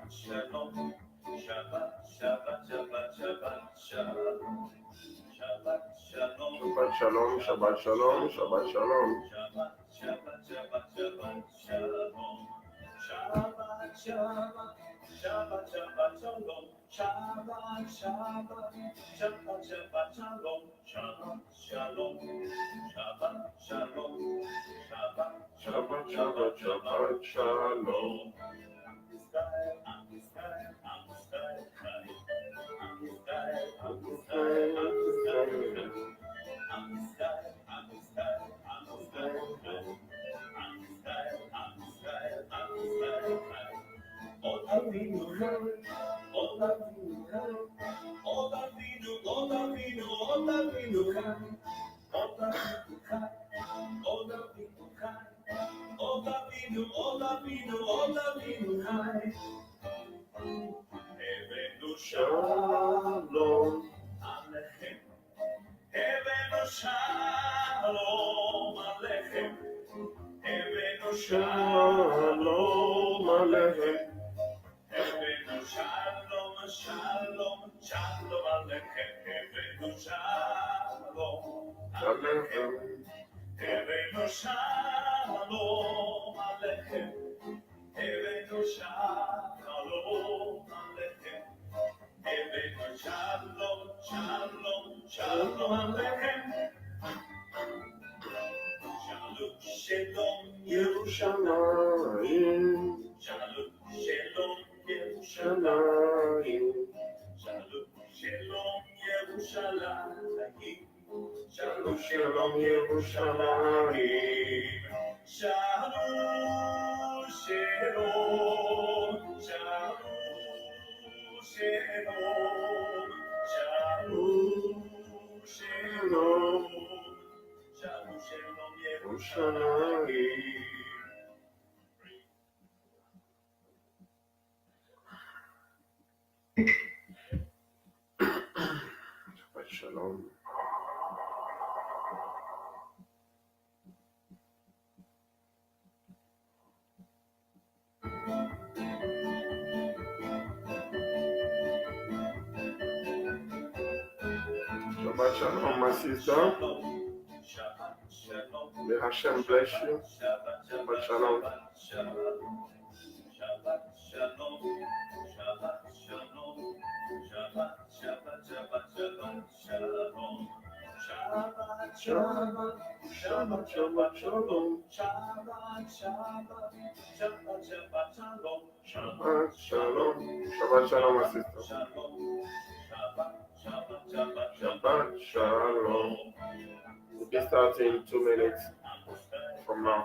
Shalom, Shabbat, Shabbat, Shabbat, Shabbat, Shalom, Shabbat, Shalom, Shabbat Shalom, Shabbat Shalom, Shabbat Shalom. Shabbat, Shabbat, Shabbat, Shabbat, Shalom, Shabbat, Shabbat, Shabbat, Shabbat, Shalom, Shabbat, Shabbat, Shabbat, Shabbat, Shalom, Shabbat, Shalom, Shabbat, Shalom, Shabbat, Shabbat, Shabbat, Shabbat Shalom. Shalom Alechem. Hebenu Shalom Alechem. Hebenu Shalom Aleichem. Hebenu Shalom, Shalom, Shalom Alechem. Hebenu Shalom Alechem. Hebenu Shalom Alechem. Hebenu Shalom Alechem. Hebenu Shalom, Shalom, Shalom Alechem. Shalom, Shalom, Yerushalayim. Shalom, Shalom, Yerushalayim. Shalom, Shalom, Yerushalayim. Shalom, Shalom, Shalom, Yerushalayim. Shalom, Shalom, Shalom, Shalom, Shalom, Shalom, Shalom, Shalom, Yerushalayim. Shabbat Shalom. Shabbat Shalom, my sister. Shabbat Shalom. May Hashem bless you. Shabbat Shabbat Shalom. Shalom. Shabbat Shalom. Shabbat Shalom. Shabbat Shabbat Shabbat Shabbat Shalom. Shabbat Shabbat Shabbat Shabbat Shalom. Shabbat Shabbat Shabbat Shabbat Shalom. Shabbat Shalom. Shabbat Shalom, my sister. Shalom. Shabbat Shabbat Shabbat Shabbat Shalom. We'll be starting in 2 minutes from now.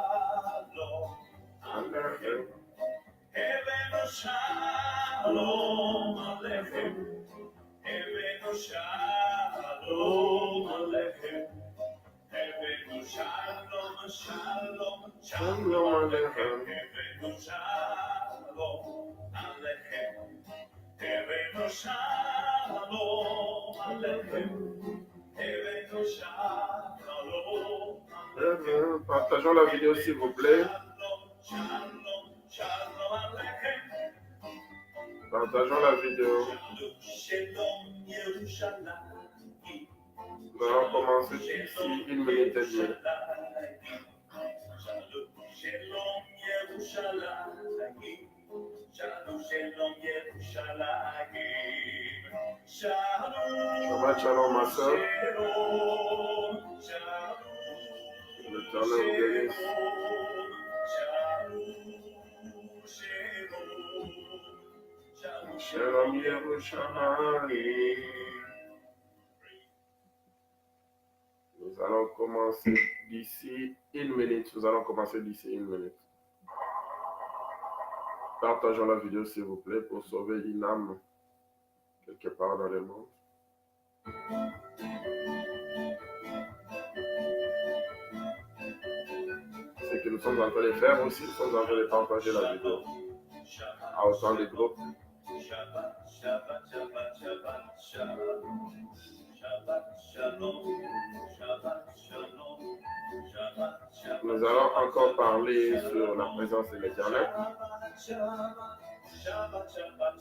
Shalom Aleichem. Hebenu Shalom Alechem. Hebenu Shalom Alechem. Hebenu Shalom, Shalom, Shalom Alechem. Hebenu Shalom Alechem. Hebenu Shalom Alechem. Hebenu Shalom Alechem. Partageons la vidéo s'il vous plaît. Shalom, Shalom Alechem. Partageons la vidéo. Shalom, Yerushalayim. Nous allons commencer d'ici 1 minute et demie. Shalom, Yerushalayim. Shalom, Shalom, Yerushalayim. Shabbat Shalom, ma soeur. L'Éternel vous bénisse. Shalom Yerushalayim. Nous allons commencer d'ici 1 minute. Nous allons commencer d'ici 1 minute. Partageons la vidéo, s'il vous plaît, pour sauver une âme quelque part dans le monde. Ce que nous sommes en train de faire aussi, nous sommes en train de partager la vidéo à autant de groupes. Shabbat, Shabbat, Shabbat, Shabbat, Shabbat. Shabbat Shalom, Shabbat Shalom, Shabbat Shalom. Nous allons encore parler sur la présence de l'Éternel. Shabbat, Shabbat, Shabbat, Shabbat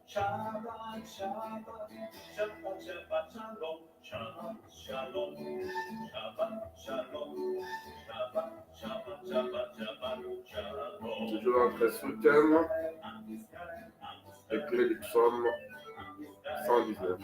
Shalom, Shabbat, Shabbat, Shabbat, Shabbat Shalom, Shabbat Shalom, Shabbat Shalom, Shabbat, Shabbat, Shabbat, Shabbat Shalom. Toujours entre sous-thème, les clés du psaume 119.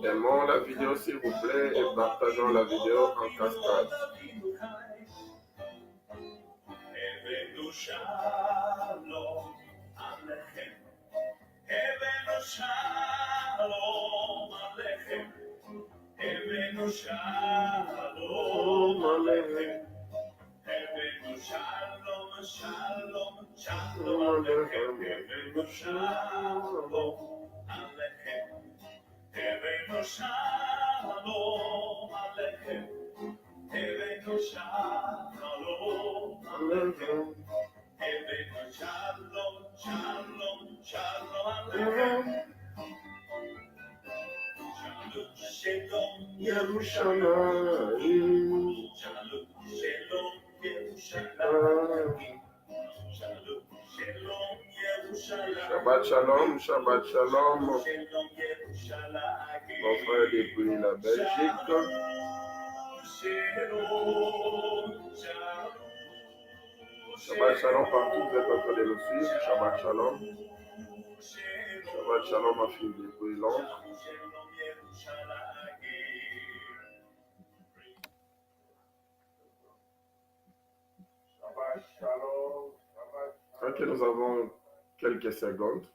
Aimons la vidéo s'il vous plaît et partageons la vidéo en cascade. Shalom Alechem. Hebenu Shalom Alechem. Hebenu Shalom Alechem. Hebenu Shalom, Shalom, Shalom Alechem. Hebenu Shalom Alechem. Hebenu Shalom Alechem. Hebenu Shalom Alechem. Hebenu Shalom, Shalom, Shalom Alechem. Shalom Yerushalayim. Shalom Yerushalayim. Shalom Yerushalayim. Shabbat Shalom, Shabbat Shalom. Shalom Yerushalayim. Mon frère depuis la Belgique. Shalom, Shalom. Shabbat Shalom partout, vous êtes en train de nous suivre. Shabbat Shalom. Shabbat Shalom ma fille depuis Londres. Shabbat Shalom. Ok, nous avons quelques secondes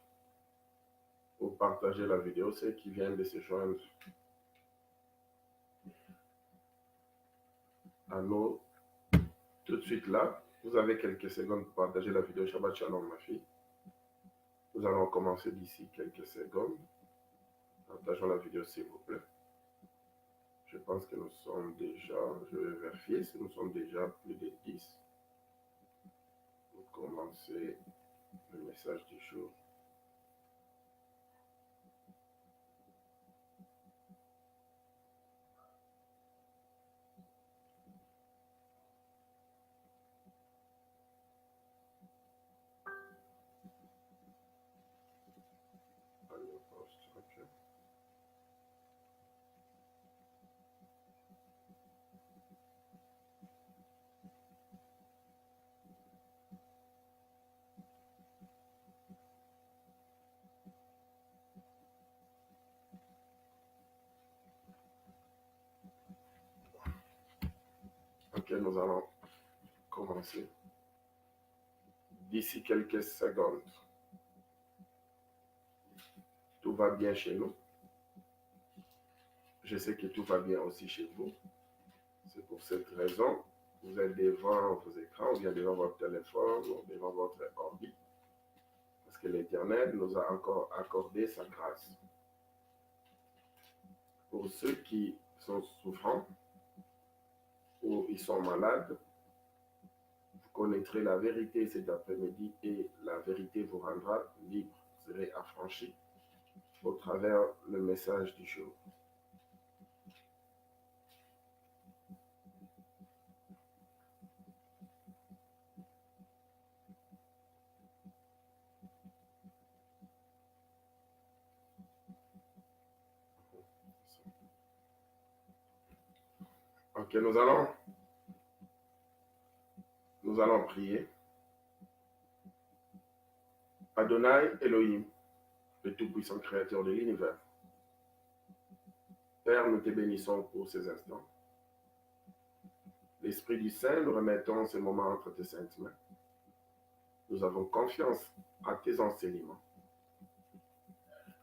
pour partager la vidéo. Ceux qui viennent de se joindre à nous tout de suite là. Vous avez quelques secondes pour partager la vidéo. Shabbat Shalom ma fille. Nous allons commencer d'ici quelques secondes. Partageons la vidéo s'il vous plaît. Je pense que nous sommes déjà, je vais vérifier si nous sommes déjà plus de 10. Pour commencer le message du jour. Ok, nous allons commencer d'ici quelques secondes. Tout va bien chez nous. Je sais que tout va bien aussi chez vous. C'est pour cette raison, vous êtes devant vos écrans, ou bien devant votre téléphone, ou devant votre ordi. Parce que l'Éternel nous a encore accordé sa grâce. Pour ceux qui sont souffrants, ou ils sont malades, vous connaîtrez la vérité cet après-midi et la vérité vous rendra libre, vous serez affranchis au travers le message du jour. Ok, nous allons prier. Adonai Elohim, le tout-puissant créateur de l'univers. Père, nous te bénissons pour ces instants. l'Esprit du Saint, nous remettons ce moment entre tes saintes mains. Nous avons confiance à tes enseignements.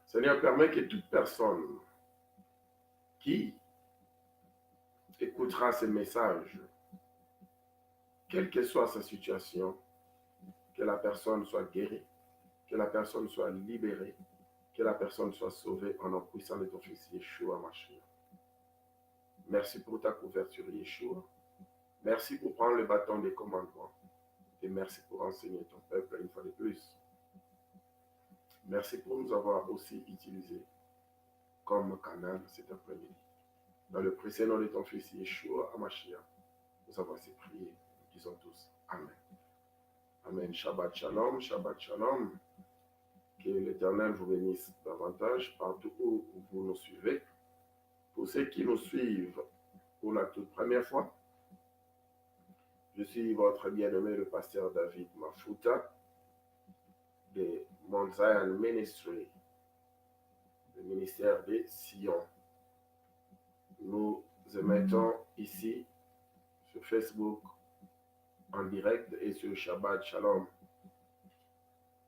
Seigneur, permets que toute personne qui écoutera ces messages, quelle que soit sa situation, que la personne soit guérie, que la personne soit libérée, que la personne soit sauvée en nom puissant de ton Fils Yeshua Mashiach. Merci pour ta couverture, Yeshua. Merci pour prendre le bâton des commandements. Et merci pour enseigner ton peuple une fois de plus. Merci pour nous avoir aussi utilisés comme canal cet après-midi. Dans le précieux nom de ton Fils Yeshua Mashiach, nous avons ainsi prié. Nous disons tous Amen. Amen. Shabbat Shalom, Shabbat Shalom. Que l'Éternel vous bénisse davantage partout où vous nous suivez. Pour ceux qui nous suivent pour la toute première fois, je suis votre bien-aimé, le pasteur David Mafuta, de Mount Zion Ministry, le ministère de Sion. Nous émettons ici sur Facebook en direct et sur Shabbat Shalom.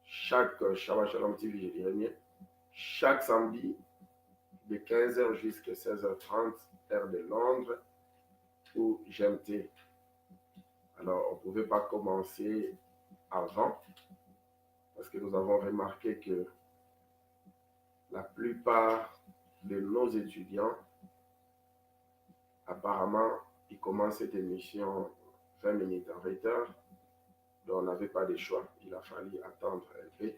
Chaque Shabbat Shalom TV, je dirais mieux, chaque samedi de 15h jusqu'à 16h30, heure de Londres ou GMT. Alors, on ne pouvait pas commencer avant parce que nous avons remarqué que la plupart de nos étudiants, apparemment, ils commencent cette émission 20 minutes en retard. Donc, on n'avait pas de choix. Il a fallu attendre un peu.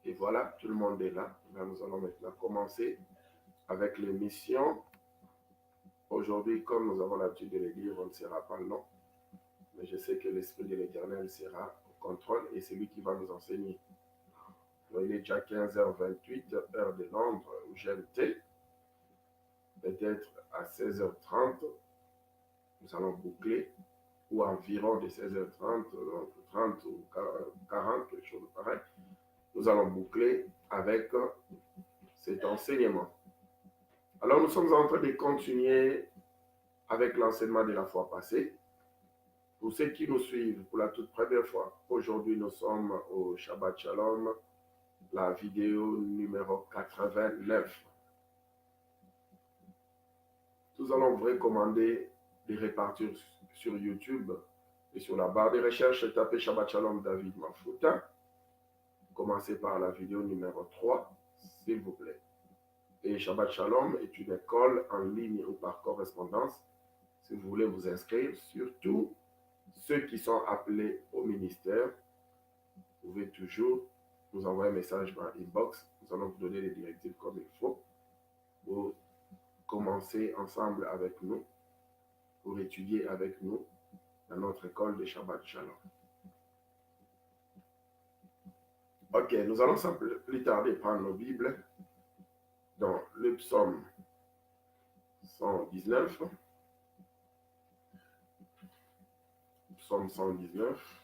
Et voilà, tout le monde est là. Là, nous allons maintenant commencer avec l'émission. Aujourd'hui, comme nous avons l'habitude de le dire, on ne sera pas long. Mais je sais que l'Esprit de l'Éternel sera au contrôle et c'est lui qui va nous enseigner. Donc, il est déjà 15h28, heure de Londres, où GMT. Peut-être à 16h30, nous allons boucler, ou environ de 16h30, 30 ou 40, quelque chose de pareil. Nous allons boucler avec cet enseignement. Alors, nous sommes en train de continuer avec l'enseignement de la fois passée. Pour ceux qui nous suivent pour la toute première fois, aujourd'hui, nous sommes au Shabbat Shalom, la vidéo numéro 89. Nous allons vous recommander de répartir sur YouTube et sur la barre de recherche, tapez Shabbat Shalom David Mafuta. Commencez par la vidéo numéro 3, s'il vous plaît. Et Shabbat Shalom est une école en ligne ou par correspondance. Si vous voulez vous inscrire, surtout ceux qui sont appelés au ministère, vous pouvez toujours nous envoyer un message par inbox. Nous allons vous donner les directives comme il faut pour commencer ensemble avec nous, pour étudier avec nous dans notre école de Shabbat Shalom. Ok, nous allons sans plus tarder prendre nos Bibles dans le psaume 119. Psaume 119.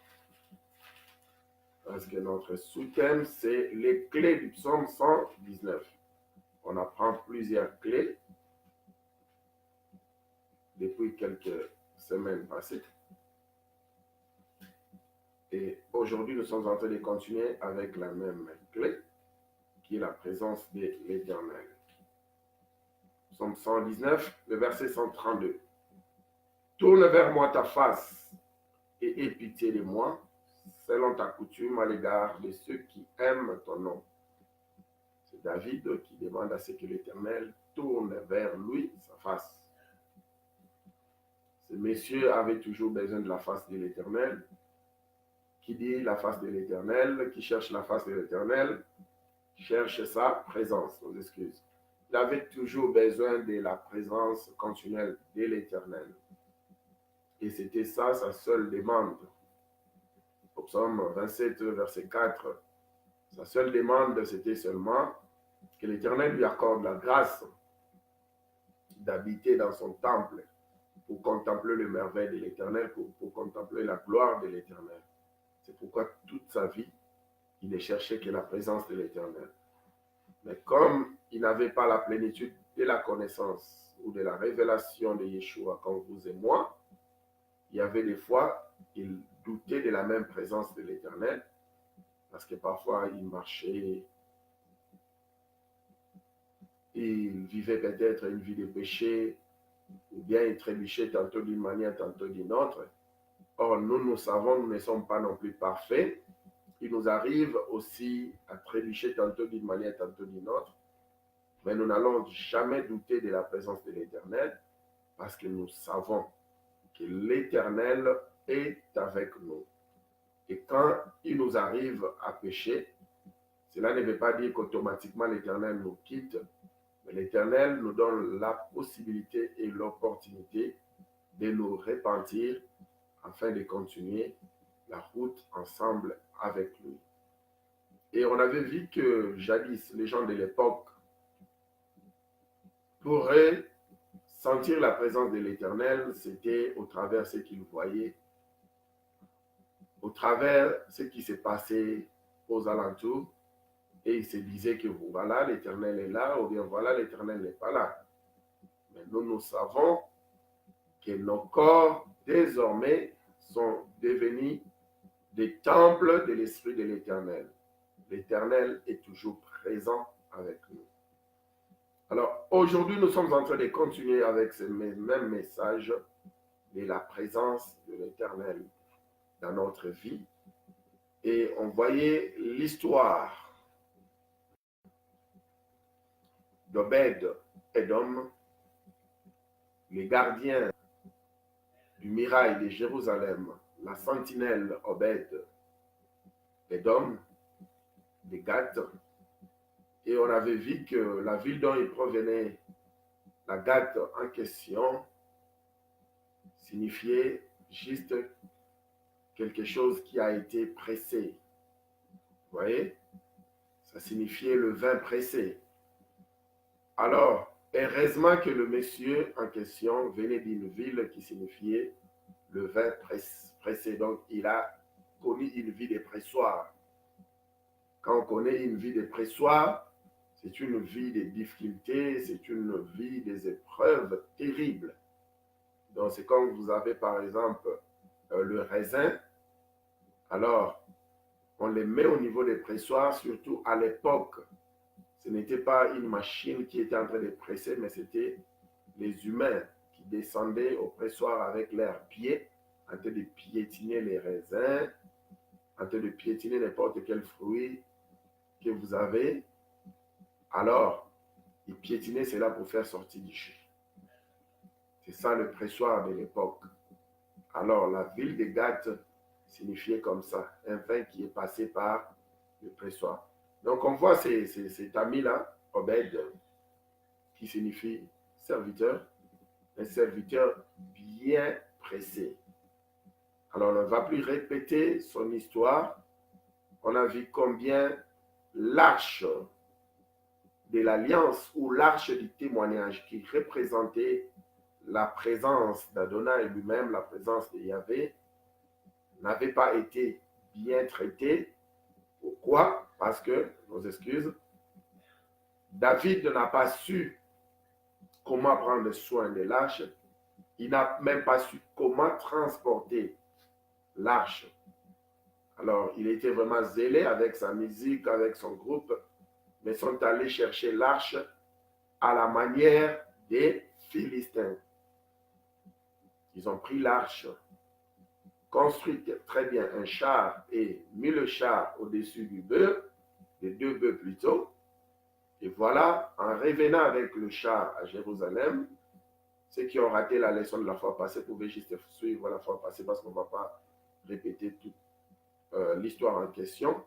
Parce que notre sous-thème, c'est les clés du psaume 119. On apprend plusieurs clés depuis quelques semaines passées. Et aujourd'hui, nous sommes en train de continuer avec la même clé, qui est la présence de l'Éternel. Psaume 119, le verset 132. Tourne vers moi ta face et aie pitié de moi, selon ta coutume à l'égard de ceux qui aiment ton nom. C'est David qui demande à ce que l'Éternel tourne vers lui sa face. Ce monsieur avait toujours besoin de la face de l'Éternel. Qui dit la face de l'Éternel, qui cherche la face de l'Éternel, cherche sa présence, nos excuses. Il avait toujours besoin de la présence continuelle de l'Éternel. Et c'était ça sa seule demande. Au psaume 27, verset 4, sa seule demande, c'était seulement que l'Éternel lui accorde la grâce d'habiter dans son temple pour contempler les merveilles de l'Éternel, pour contempler la gloire de l'Éternel. C'est pourquoi toute sa vie, il ne cherchait que la présence de l'Éternel. Mais comme il n'avait pas la plénitude de la connaissance ou de la révélation de Yeshua comme vous et moi, il y avait des fois, il doutait de la même présence de l'Éternel, parce que parfois il marchait, il vivait peut-être une vie de péché, ou bien il trébuchait tantôt d'une manière, tantôt d'une autre. Or, nous savons, nous ne sommes pas non plus parfaits. Il nous arrive aussi à trébucher tantôt d'une manière, tantôt d'une autre. Mais nous n'allons jamais douter de la présence de l'Éternel, parce que nous savons que l'Éternel est avec nous. Et quand il nous arrive à pécher, cela ne veut pas dire qu'automatiquement l'Éternel nous quitte, mais l'Éternel nous donne la possibilité et l'opportunité de nous repentir afin de continuer la route ensemble avec lui. Et on avait vu que jadis, les gens de l'époque pourraient sentir la présence de l'Éternel, c'était au travers ce qu'ils voyaient, au travers ce qui s'est passé aux alentours, et ils se disaient que voilà, l'Éternel est là, ou bien voilà, l'Éternel n'est pas là. Mais nous savons que nos corps, désormais, sont devenus des temples de l'Esprit de l'Éternel. L'Éternel est toujours présent avec nous. Alors, aujourd'hui, nous sommes en train de continuer avec ce même message de la présence de l'Éternel dans notre vie. Et on voyait l'histoire d'Obed-Édom, les gardiens du mirail de Jérusalem, la sentinelle Obed-Édom, de Gath. Et on avait vu que la ville dont il provenait, la Gath en question, signifiait juste quelque chose qui a été pressé. Vous voyez? Ça signifiait le vin pressé. Alors, heureusement que le monsieur en question venait d'une ville qui signifiait le vin pressé. Donc, il a connu une vie de pressoir. Quand on connaît une vie de pressoir, c'est une vie de difficultés, c'est une vie des épreuves terribles. Donc, c'est comme vous avez par exemple le raisin. Alors, on les met au niveau des pressoirs, surtout à l'époque. Ce n'était pas une machine qui était en train de presser, mais c'était les humains qui descendaient au pressoir avec leurs pieds, en train de piétiner les raisins, en train de piétiner n'importe quel fruit que vous avez. Alors, ils piétinaient cela pour faire sortir du jus. C'est ça le pressoir de l'époque. Alors, la ville de Gath signifiait comme ça, un vin qui est passé par le pressoir. Donc, on voit cet ami-là, Obed, qui signifie serviteur, un serviteur bien pressé. Alors, on ne va plus répéter son histoire. On a vu combien l'arche de l'alliance ou l'arche du témoignage qui représentait la présence d'Adonai lui-même, la présence de Yahvé, n'avait pas été bien traitée. Pourquoi? Parce que, nos excuses, David n'a pas su comment prendre soin de l'arche. Il n'a même pas su comment transporter l'arche. Alors, il était vraiment zélé avec sa musique, avec son groupe, mais sont allés chercher l'arche à la manière des Philistins. Ils ont pris l'arche, construite très bien un char et mis le char au-dessus du bœuf, des deux bœufs plutôt. Et voilà, en revenant avec le char à Jérusalem, ceux qui ont raté la leçon de la fois passée pouvaient juste suivre la fois passée parce qu'on ne va pas répéter toute l'histoire en question.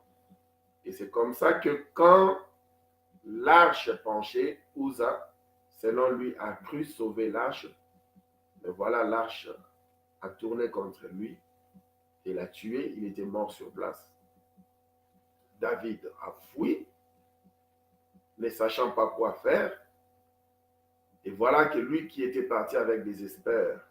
Et c'est comme ça que quand l'arche penchée, Uza, selon lui, a cru sauver l'arche, mais voilà, l'arche a tourné contre lui et l'a tué, il était mort sur place. David a fui, ne sachant pas quoi faire, et voilà que lui qui était parti avec des experts,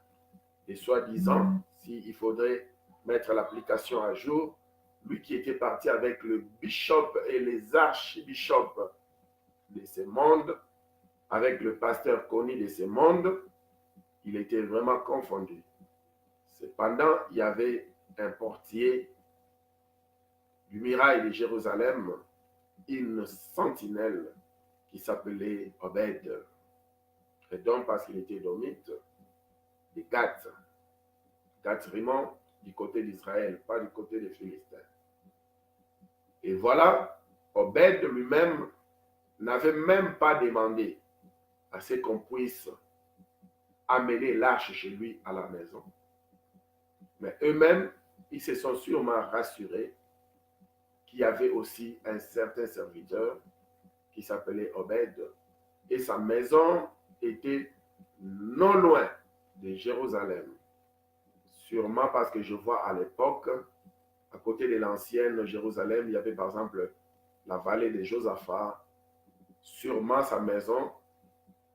et soi-disant, s'il faudrait mettre l'application à jour, lui qui était parti avec le bishop et les archibishops de ce monde, avec le pasteur connu de ce monde, il était vraiment confondu. Cependant, il y avait un portier du mirail de Jérusalem, une sentinelle qui s'appelait Obed. Et donc, parce qu'il était domite de Gath, Gath-Rimon, du côté d'Israël, pas du côté des Philistins. Et voilà, Obed lui-même n'avait même pas demandé à ce qu'on puisse amener l'arche chez lui à la maison. Mais eux-mêmes, ils se sont sûrement rassurés qu'il y avait aussi un certain serviteur qui s'appelait Obed. Et sa maison était non loin de Jérusalem. Sûrement parce que je vois à l'époque, à côté de l'ancienne Jérusalem, il y avait par exemple la vallée de Josaphat. Sûrement sa maison,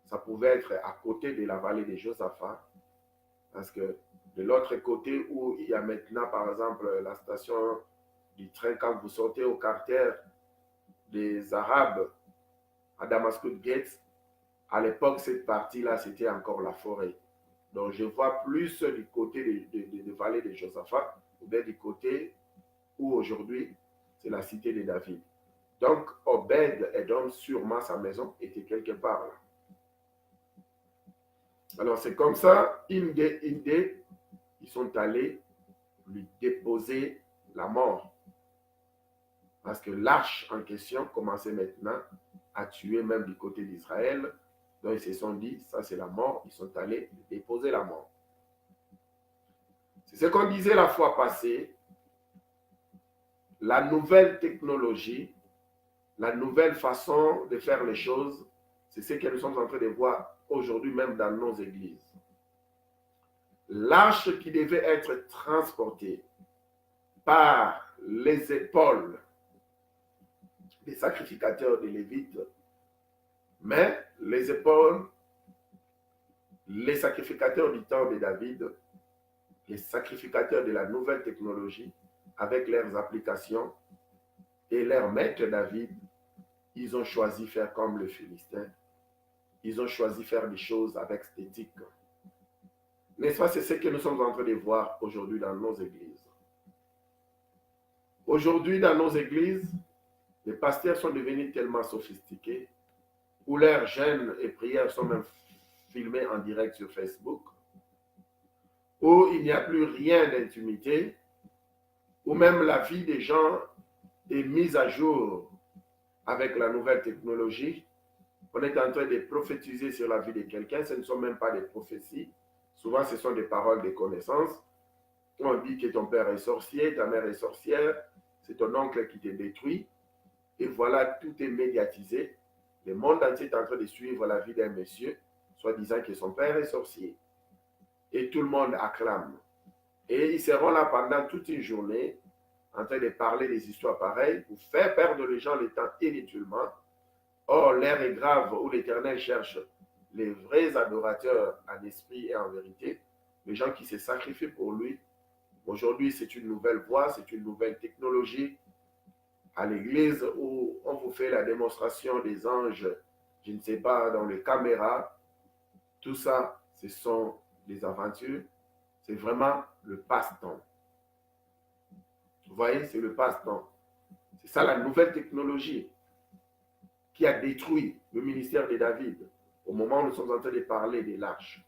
ça pouvait être à côté de la vallée de Josaphat. Parce que de l'autre côté où il y a maintenant par exemple la station du train quand vous sortez au quartier des Arabes à Damascus Gate, à l'époque cette partie-là c'était encore la forêt. Donc je vois plus du côté de vallée de Josaphat ou bien du côté où aujourd'hui c'est la cité de David. Donc Obed et donc sûrement sa maison était quelque part là. Alors c'est comme ça, ils sont allés lui déposer la mort. Parce que l'arche en question commençait maintenant à tuer même du côté d'Israël. Donc ils se sont dit, ça c'est la mort, ils sont allés lui déposer la mort. C'est ce qu'on disait la fois passée, la nouvelle technologie, la nouvelle façon de faire les choses, c'est ce que nous sommes en train de voir aujourd'hui même dans nos églises. L'arche qui devait être transportée par les épaules des sacrificateurs des Lévites, mais les épaules, les sacrificateurs du temps de David, les sacrificateurs de la nouvelle technologie, avec leurs applications et leur maître David, ils ont choisi faire comme le Philistin. Ils ont choisi faire des choses avec esthétique. N'est-ce pas, c'est ce que nous sommes en train de voir aujourd'hui dans nos églises. Aujourd'hui, dans nos églises, les pasteurs sont devenus tellement sophistiqués, où leurs jeûnes et prières sont même filmés en direct sur Facebook, où il n'y a plus rien d'intimité, où même la vie des gens est mise à jour avec la nouvelle technologie. On est en train de prophétiser sur la vie de quelqu'un, ce ne sont même pas des prophéties. Souvent, ce sont des paroles de connaissance. On dit que ton père est sorcier, ta mère est sorcière, c'est ton oncle qui te détruit. Et voilà, tout est médiatisé. Le monde entier est en train de suivre la vie d'un monsieur, soi-disant que son père est sorcier. Et tout le monde acclame. Et ils seront là pendant toute une journée, en train de parler des histoires pareilles, pour faire perdre les gens le temps inutilement. Or, l'heure est grave où l'Éternel cherche les vrais adorateurs en esprit et en vérité, les gens qui se sacrifient pour lui. Aujourd'hui, c'est une nouvelle voie, c'est une nouvelle technologie. À l'église où on vous fait la démonstration des anges, je ne sais pas, dans les caméras, tout ça, ce sont des aventures. C'est vraiment le passe-temps. Vous voyez, c'est le passe-temps. C'est ça la nouvelle technologie qui a détruit le ministère de David au moment où nous sommes en train de parler de l'arche.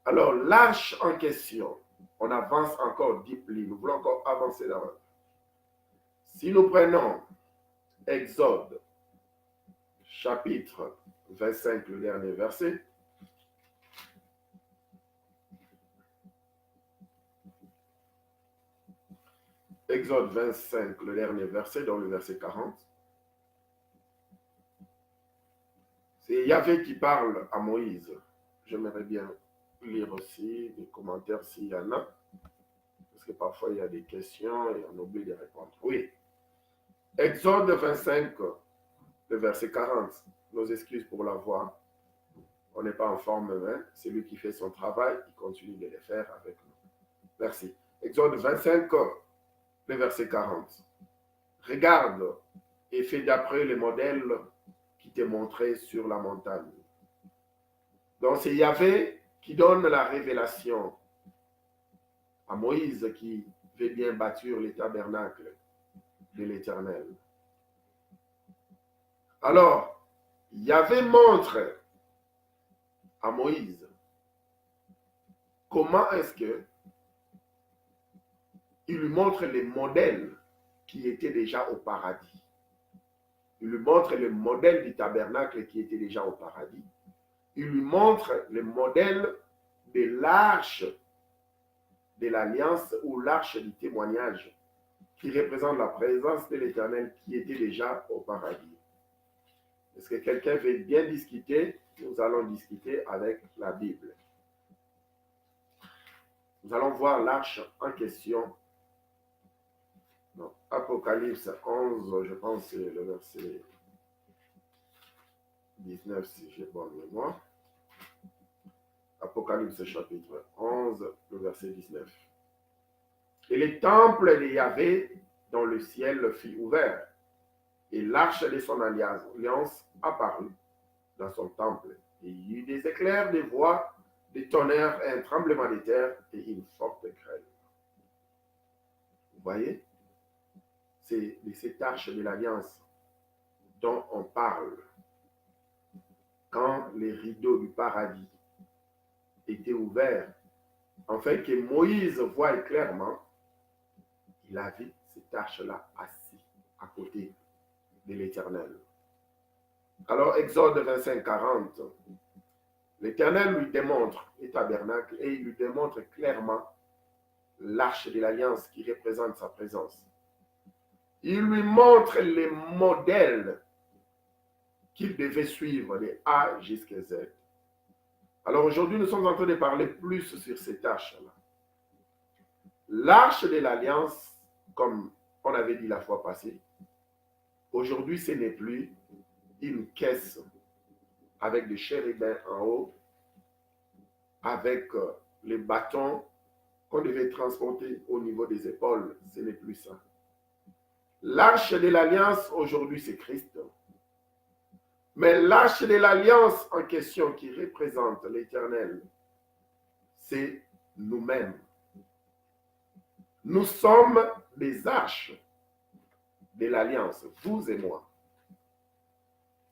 Alors, l'arche en question, on avance encore deeply, nous voulons encore avancer là-bas. Si nous prenons Exode, chapitre 25, le dernier verset, Exode 25, le dernier verset, dans le verset 40, c'est Yahvé qui parle à Moïse. J'aimerais bien lire aussi des commentaires s'il y en a, parce que parfois il y a des questions et on oublie de répondre. Oui. Exode 25, le verset 40. Nos excuses pour la voix. On n'est pas en forme, hein? C'est lui qui fait son travail, il continue de le faire avec nous. Merci. Exode 25, le verset 40. Regarde et fais d'après les modèles qui t'est montré sur la montagne. Donc c'est Yahvé qui donne la révélation à Moïse qui veut bien bâtir les tabernacles de l'Éternel. Alors, Yahvé montre à Moïse comment est-ce que il lui montre les modèles qui étaient déjà au paradis. Il lui montre le modèle du tabernacle qui était déjà au paradis. Il lui montre le modèle de l'arche de l'alliance ou l'arche du témoignage qui représente la présence de l'Éternel qui était déjà au paradis. Est-ce que quelqu'un veut bien discuter? Nous allons discuter avec la Bible. Nous allons voir l'arche en question. Donc, Apocalypse 11, je pense c'est le verset 19 si j'ai bonne mémoire. Apocalypse chapitre 11, le verset 19. Et le temple de Yahvé dans le ciel fut ouvert, et l'arche de son alliance apparut dans son temple. Et il y eut des éclairs, des voix, des tonnerres, un tremblement de terre et une forte grêle. Vous voyez? C'est de cette arche de l'alliance dont on parle quand les rideaux du paradis étaient ouverts, en fait que Moïse voit clairement, il a vu cette arche-là assise à côté de l'Éternel. Alors, Exode 25, 40, l'Éternel lui démontre le tabernacle et il lui démontre clairement l'arche de l'alliance qui représente sa présence. Il lui montre les modèles qu'il devait suivre de A jusqu'à Z. Alors aujourd'hui, nous sommes en train de parler plus sur cette arche-là. L'arche de l'alliance, comme on avait dit la fois passée, aujourd'hui, ce n'est plus une caisse avec des chérubins en haut, avec les bâtons qu'on devait transporter au niveau des épaules. Ce n'est plus ça. L'arche de l'alliance, aujourd'hui, c'est Christ. Mais l'arche de l'alliance en question qui représente l'Éternel, c'est nous-mêmes. Nous sommes des arches de l'alliance, vous et moi.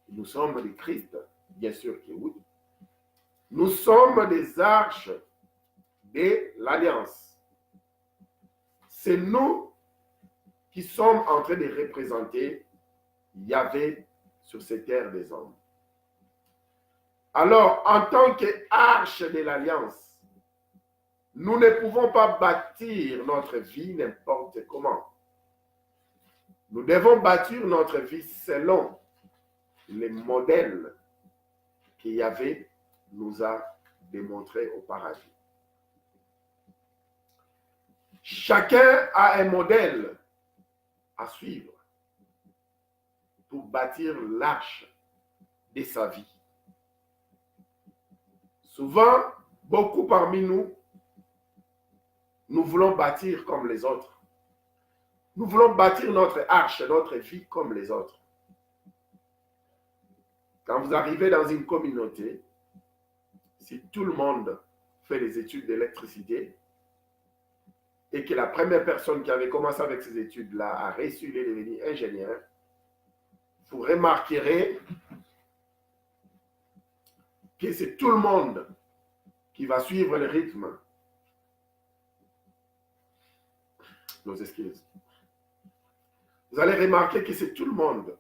Nous sommes des Christ, bien sûr que oui. Nous sommes des arches de l'alliance. C'est nous qui sommes en train de représenter Yahvé sur ces terres des hommes. Alors, en tant qu'arche de l'alliance, nous ne pouvons pas bâtir notre vie n'importe comment. Nous devons bâtir notre vie selon les modèles que Yahvé nous a démontrés au paradis. Chacun a un modèle à suivre pour bâtir l'arche de sa vie. Souvent, beaucoup parmi nous, nous voulons bâtir comme les autres. Nous voulons bâtir notre arche, notre vie comme les autres. Quand vous arrivez dans une communauté, si tout le monde fait les études d'électricité et que la première personne qui avait commencé avec ces études-là a réussi à devenir ingénieur, vous remarquerez que c'est tout le monde qui va suivre le rythme. Nos excuses. Vous allez remarquer que c'est tout le monde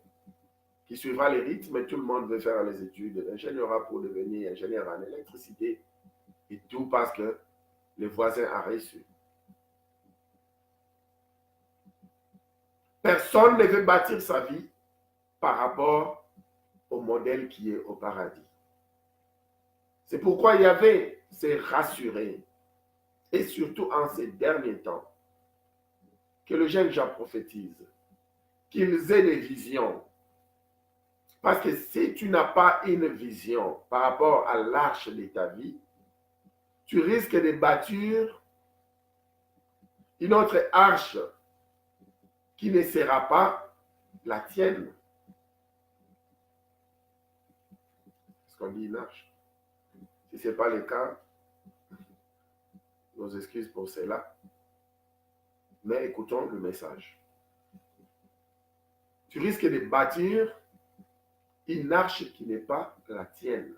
qui suivra les rythmes et tout le monde veut faire les études d'ingénieur pour devenir ingénieur en électricité et tout parce que le voisin a reçu. Personne ne veut bâtir sa vie par rapport au modèle qui est au paradis. C'est pourquoi Yahvé s'est rassuré, et surtout en ces derniers temps, que le jeune Jean prophétise, qu'ils aient des visions. Parce que si tu n'as pas une vision par rapport à l'arche de ta vie, tu risques de bâtir une autre arche qui ne sera pas la tienne. lorsqu'on dit une arche. Si ce n'est pas le cas, nos excuses pour cela. Mais écoutons le message. Tu risques de bâtir une arche qui n'est pas la tienne.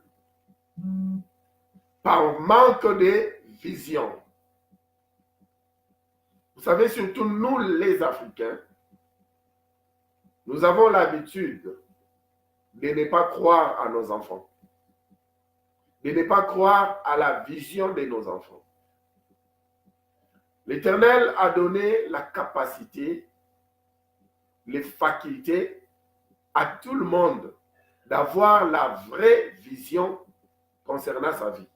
Par manque de vision. Vous savez, surtout nous les Africains, nous avons l'habitude de ne pas croire à nos enfants, de ne pas croire à la vision de nos enfants. L'Éternel a donné la capacité, les facultés à tout le monde d'avoir la vraie vision concernant sa vie,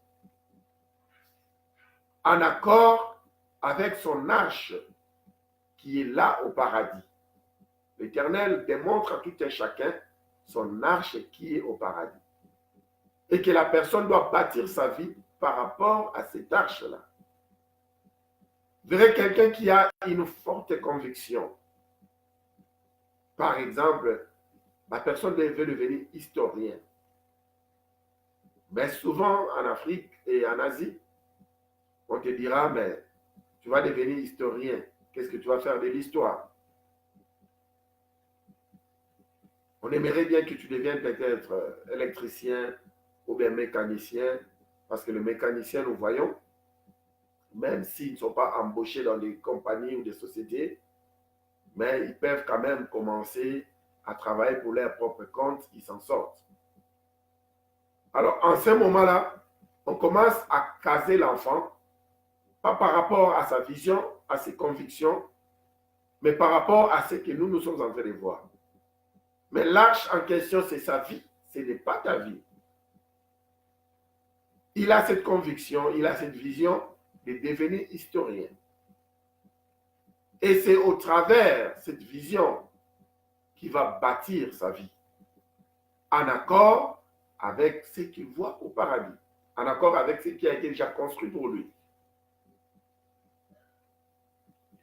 en accord avec son arche qui est là au paradis. L'Éternel démontre à tout un chacun son arche qui est au paradis. Et que la personne doit bâtir sa vie par rapport à cette arche-là. Vous verrez quelqu'un qui a une forte conviction. Par exemple, la personne veut devenir historien. Mais souvent en Afrique et en Asie, on te dira, mais tu vas devenir historien. Qu'est-ce que tu vas faire de l'histoire? On aimerait bien que tu deviennes peut-être électricien ou bien mécanicien, parce que le mécanicien, nous voyons, même s'ils ne sont pas embauchés dans des compagnies ou des sociétés, mais ils peuvent quand même commencer à travailler pour leur propre compte, ils s'en sortent. Alors, en ce moment-là, on commence à caser l'enfant, pas par rapport à sa vision, à ses convictions, mais par rapport à ce que nous sommes en train de voir. Mais l'arche en question, c'est sa vie, ce n'est pas ta vie. Il a cette conviction, il a cette vision de devenir historien. Et c'est au travers cette vision qu'il va bâtir sa vie, en accord avec ce qu'il voit au paradis, en accord avec ce qui a été déjà construit pour lui.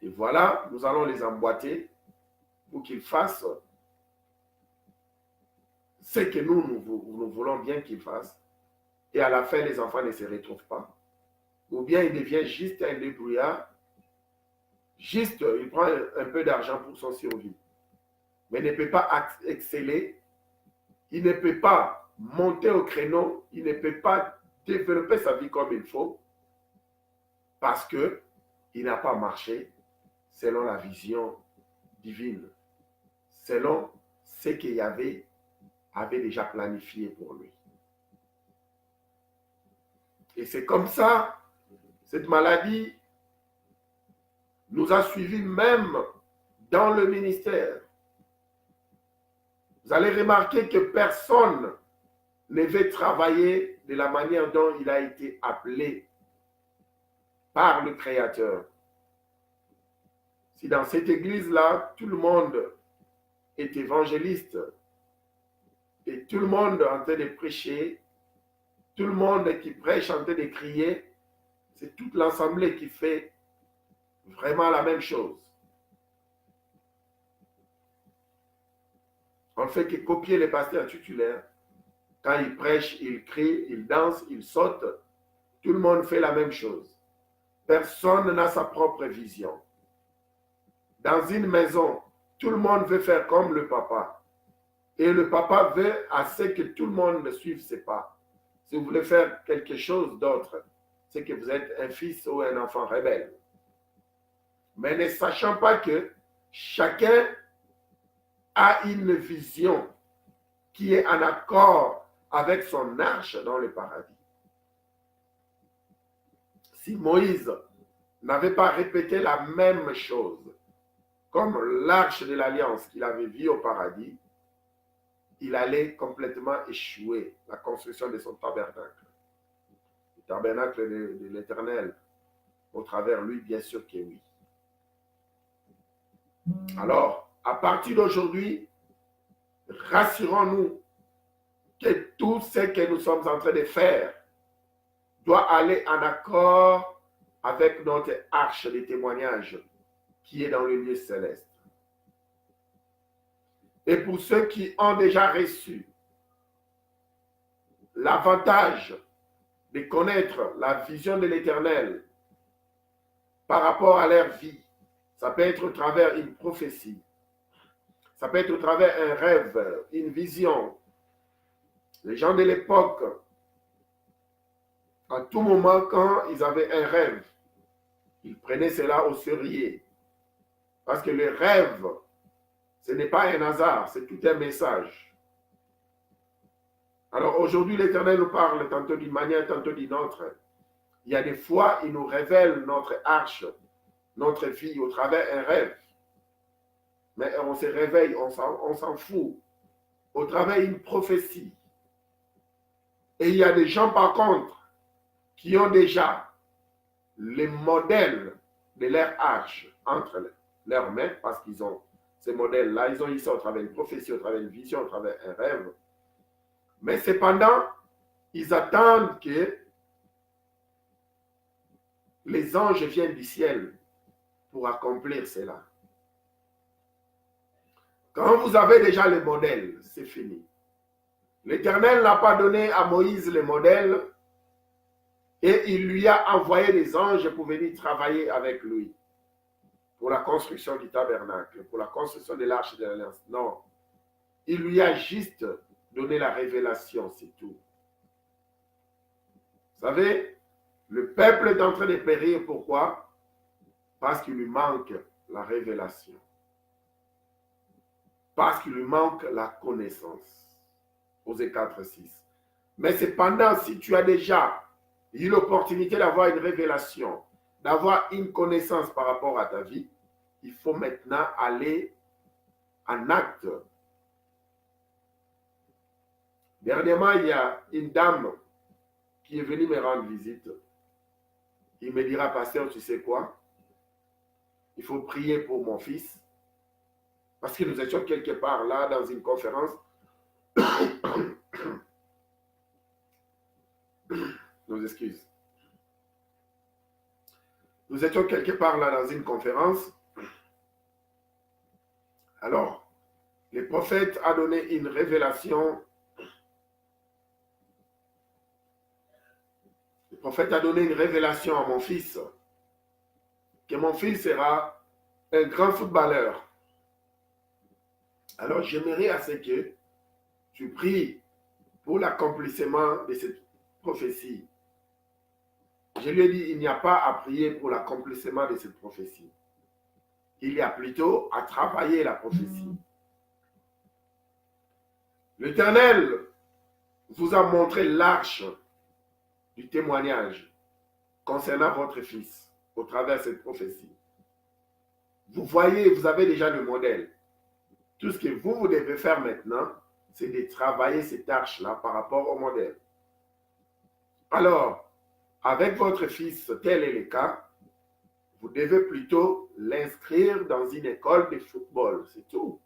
Et voilà, nous allons les emboîter pour qu'ils fassent ce que nous voulons bien qu'ils fassent. Et à la fin, les enfants ne se retrouvent pas. Ou bien il devient juste un débrouillard. Juste, il prend un peu d'argent pour son survie. Mais il ne peut pas exceller. Il ne peut pas monter au créneau. Il ne peut pas développer sa vie comme il faut. Parce qu'il n'a pas marché selon la vision divine. Selon ce qu'il y avait déjà planifié pour lui. Et c'est comme ça, cette maladie nous a suivis même dans le ministère. Vous allez remarquer que personne ne veut travailler de la manière dont il a été appelé par le Créateur. Si dans cette église-là, tout le monde est évangéliste, et tout le monde en train de prêcher, tout le monde qui prêche en train de crier, c'est toute l'assemblée qui fait vraiment la même chose. On ne fait que copier les pasteurs titulaires. Quand ils prêchent, ils crient, ils dansent, ils sautent. Tout le monde fait la même chose. Personne n'a sa propre vision. Dans une maison, tout le monde veut faire comme le papa. Et le papa veut assez que tout le monde suive ses pas. Si vous voulez faire quelque chose d'autre, c'est que vous êtes un fils ou un enfant rebelle. Mais ne sachant pas que chacun a une vision qui est en accord avec son arche dans le paradis. Si Moïse n'avait pas répété la même chose, comme l'arche de l'alliance qu'il avait vue au paradis, il allait complètement échouer la construction de son tabernacle. Le tabernacle de l'Éternel, au travers lui, bien sûr que oui. Alors, à partir d'aujourd'hui, rassurons-nous que tout ce que nous sommes en train de faire doit aller en accord avec notre arche de témoignage qui est dans le lieu céleste. Et pour ceux qui ont déjà reçu l'avantage de connaître la vision de l'Éternel par rapport à leur vie. Ça peut être au travers une prophétie. Ça peut être au travers un rêve, une vision. Les gens de l'époque, à tout moment, quand ils avaient un rêve, ils prenaient cela au sérieux. Parce que le rêve, ce n'est pas un hasard, c'est tout un message. Alors aujourd'hui, l'Éternel nous parle tantôt d'une manière, tantôt d'une autre. Il y a des fois, il nous révèle notre arche, notre vie au travers d'un rêve. Mais on se réveille, on s'en fout. Au travers d'une prophétie. Et il y a des gens, par contre, qui ont déjà les modèles de leur arche entre leurs mains, parce qu'ils ont ces modèles-là, ils ont eu ça au travers d'une prophétie, au travers d'une vision, au travers d'un rêve. Mais cependant, ils attendent que les anges viennent du ciel pour accomplir cela. Quand vous avez déjà le modèle, c'est fini. L'Éternel n'a pas donné à Moïse le modèle et il lui a envoyé des anges pour venir travailler avec lui pour la construction du tabernacle, pour la construction de l'arche de l'Alliance. Non, il lui a juste donné la révélation, c'est tout. Vous savez, le peuple est en train de périr, pourquoi? Parce qu'il lui manque la révélation. Parce qu'il lui manque la connaissance. Osée 4, 6. Mais cependant, si tu as déjà eu l'opportunité d'avoir une révélation, d'avoir une connaissance par rapport à ta vie, il faut maintenant aller en acte. Dernièrement, il y a une dame qui est venue me rendre visite. Il me dira, pasteur, tu sais quoi? Il faut prier pour mon fils. Parce que nous étions quelque part là dans une conférence. Nos excuses. Nous étions quelque part là dans une conférence. Alors, le prophète a donné une révélation. Le prophète a donné une révélation à mon fils. Que mon fils sera un grand footballeur. Alors, j'aimerais à ce que tu pries pour l'accomplissement de cette prophétie. Je lui ai dit, il n'y a pas à prier pour l'accomplissement de cette prophétie. Il y a plutôt à travailler la prophétie. L'Éternel vous a montré l'arche du témoignage concernant votre fils au travers de cette prophétie. Vous voyez, vous avez déjà le modèle. Tout ce que vous devez faire maintenant, c'est de travailler cette arche-là par rapport au modèle. Alors, avec votre fils, tel est le cas, vous devez plutôt l'inscrire dans une école de football, c'est tout.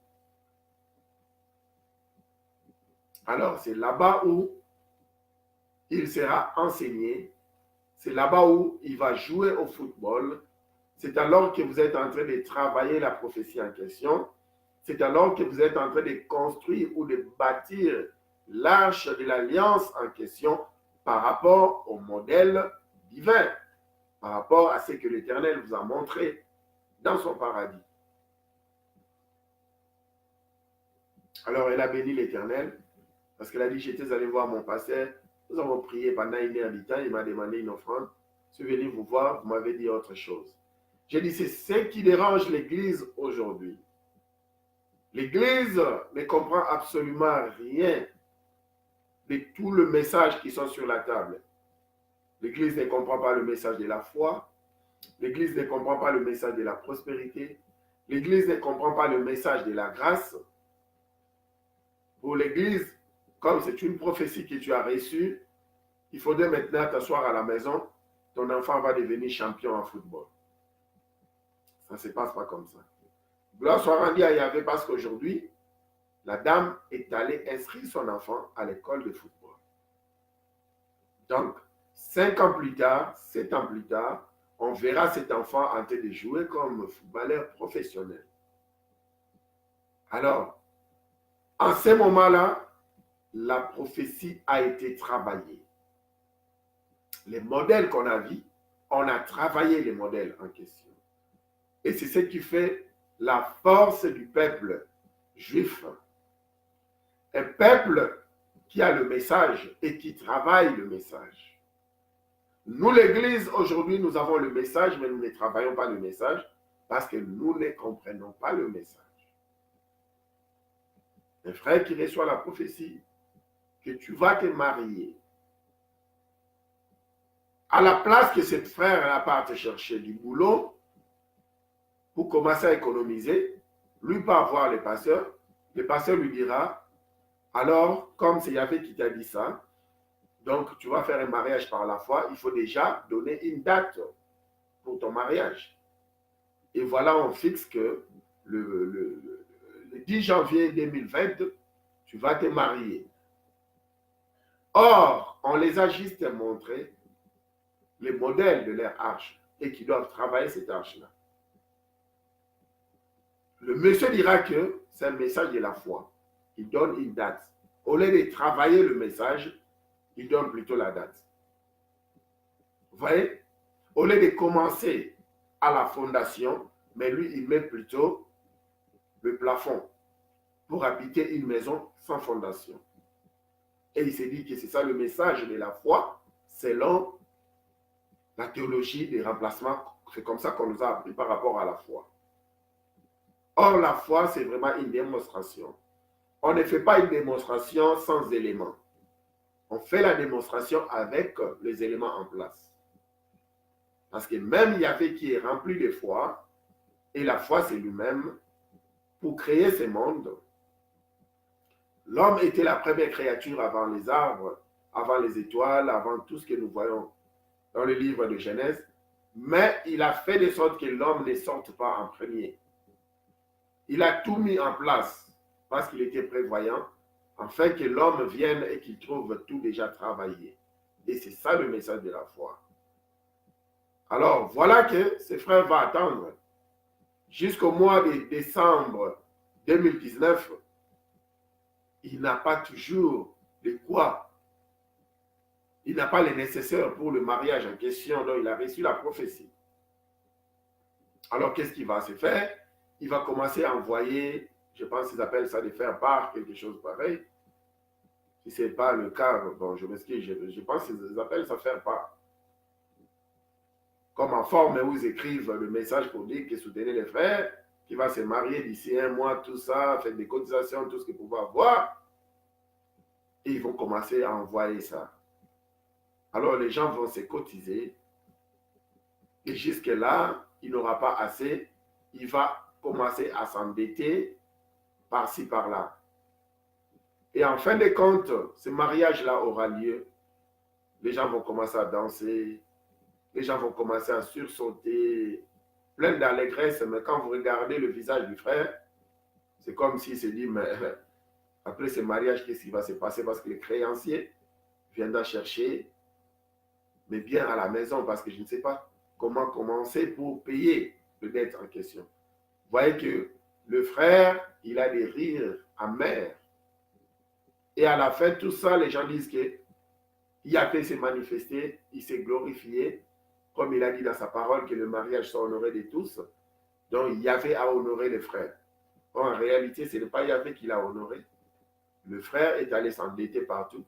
Alors, c'est là-bas où il sera enseigné, c'est là-bas où il va jouer au football, c'est alors que vous êtes en train de travailler la prophétie en question, c'est alors que vous êtes en train de construire ou de bâtir l'arche de l'alliance en question par rapport au modèle divin, par rapport à ce que l'Éternel vous a montré dans son paradis. Alors elle a béni l'Éternel, parce qu'elle a dit, j'étais allé voir mon pasteur, nous avons prié pendant 1 heure du temps, il m'a demandé une offrande, je suis venu vous voir, vous m'avez dit autre chose. J'ai dit, c'est ce qui dérange l'Église aujourd'hui. L'Église ne comprend absolument rien de tout le message qui sont sur la table. L'Église ne comprend pas le message de la foi. L'Église ne comprend pas le message de la prospérité. L'Église ne comprend pas le message de la grâce. Pour l'Église, comme c'est une prophétie que tu as reçue, il faudrait maintenant t'asseoir à la maison. Ton enfant va devenir champion en football. Ça ne se passe pas comme ça. Gloire soit rendue à Yahvé parce qu'aujourd'hui, la dame est allée inscrire son enfant à l'école de football. Donc, 5 ans plus tard, 7 ans plus tard, on verra cet enfant en train de jouer comme footballeur professionnel. Alors, en ce moment-là, la prophétie a été travaillée. Les modèles qu'on a vus, on a travaillé les modèles en question. Et c'est ce qui fait la force du peuple juif. Un peuple qui a le message et qui travaille le message. Nous, l'Église, aujourd'hui, nous avons le message, mais nous ne travaillons pas le message parce que nous ne comprenons pas le message. Un frère qui reçoit la prophétie que tu vas te marier, à la place que ce frère n'a pas à te chercher du boulot pour commencer à économiser, lui va voir le pasteur lui dira, alors, comme c'est Yahvé qui t'a dit ça, donc tu vas faire un mariage par la foi, il faut déjà donner une date pour ton mariage. Et voilà, on fixe que le 10 janvier 2020, tu vas te marier. Or, on les a juste montré les modèles de leur arche et qui doivent travailler cette arche-là. Le monsieur dira que c'est un message de la foi. Il donne une date. Au lieu de travailler le message, il donne plutôt la date. Vous voyez? Au lieu de commencer à la fondation, mais lui, il met plutôt le plafond pour habiter une maison sans fondation. Et il s'est dit que c'est ça le message de la foi, selon la théologie des remplacements. C'est comme ça qu'on nous a appris par rapport à la foi. Or, la foi, c'est vraiment une démonstration. On ne fait pas une démonstration sans éléments. On fait la démonstration avec les éléments en place. Parce que même Yahvé qui est rempli de foi, et la foi c'est lui-même, pour créer ce monde, l'homme était la première créature avant les arbres, avant les étoiles, avant tout ce que nous voyons dans le livre de Genèse, mais il a fait de sorte que l'homme ne sorte pas en premier. Il a tout mis en place parce qu'il était prévoyant, afin que l'homme vienne et qu'il trouve tout déjà travaillé. Et c'est ça le message de la foi. Alors, voilà que ce frère va attendre jusqu'au mois de décembre 2019. Il n'a pas toujours de quoi. Il n'a pas les nécessaires pour le mariage en question, donc il a reçu la prophétie. Alors, qu'est-ce qu'il va se faire? Il va commencer à envoyer, je pense qu'ils appellent ça de faire part, quelque chose pareil. Si ce n'est pas le cas, bon, je m'excuse, je pense qu'ils appellent ça faire part. Comme en forme où ils écrivent le message pour dire que soutenez les frères, qui va se marier d'ici un mois, tout ça, faire des cotisations, tout ce qu'ils peuvent avoir. Et ils vont commencer à envoyer ça. Alors les gens vont se cotiser. Et jusque-là, il n'aura pas assez. Il va commencer à s'endetter par-ci, par-là. Et en fin de compte, ce mariage-là aura lieu. Les gens vont commencer à danser. Les gens vont commencer à sursauter, plein d'allégresse. Mais quand vous regardez le visage du frère, c'est comme s'il se dit, mais après ce mariage, qu'est-ce qui va se passer? Parce que le créancier viendra chercher mes biens à la maison, parce que je ne sais pas comment commencer pour payer le dette en question. Vous voyez que le frère, il a des rires amers. Et à la fin, tout ça, les gens disent que Yahvé s'est manifesté, il s'est glorifié, comme il a dit dans sa parole que le mariage soit honoré de tous. Donc Yahvé a honoré les frères. En réalité, ce n'est pas Yahvé qui l'a honoré. Le frère est allé s'endetter partout.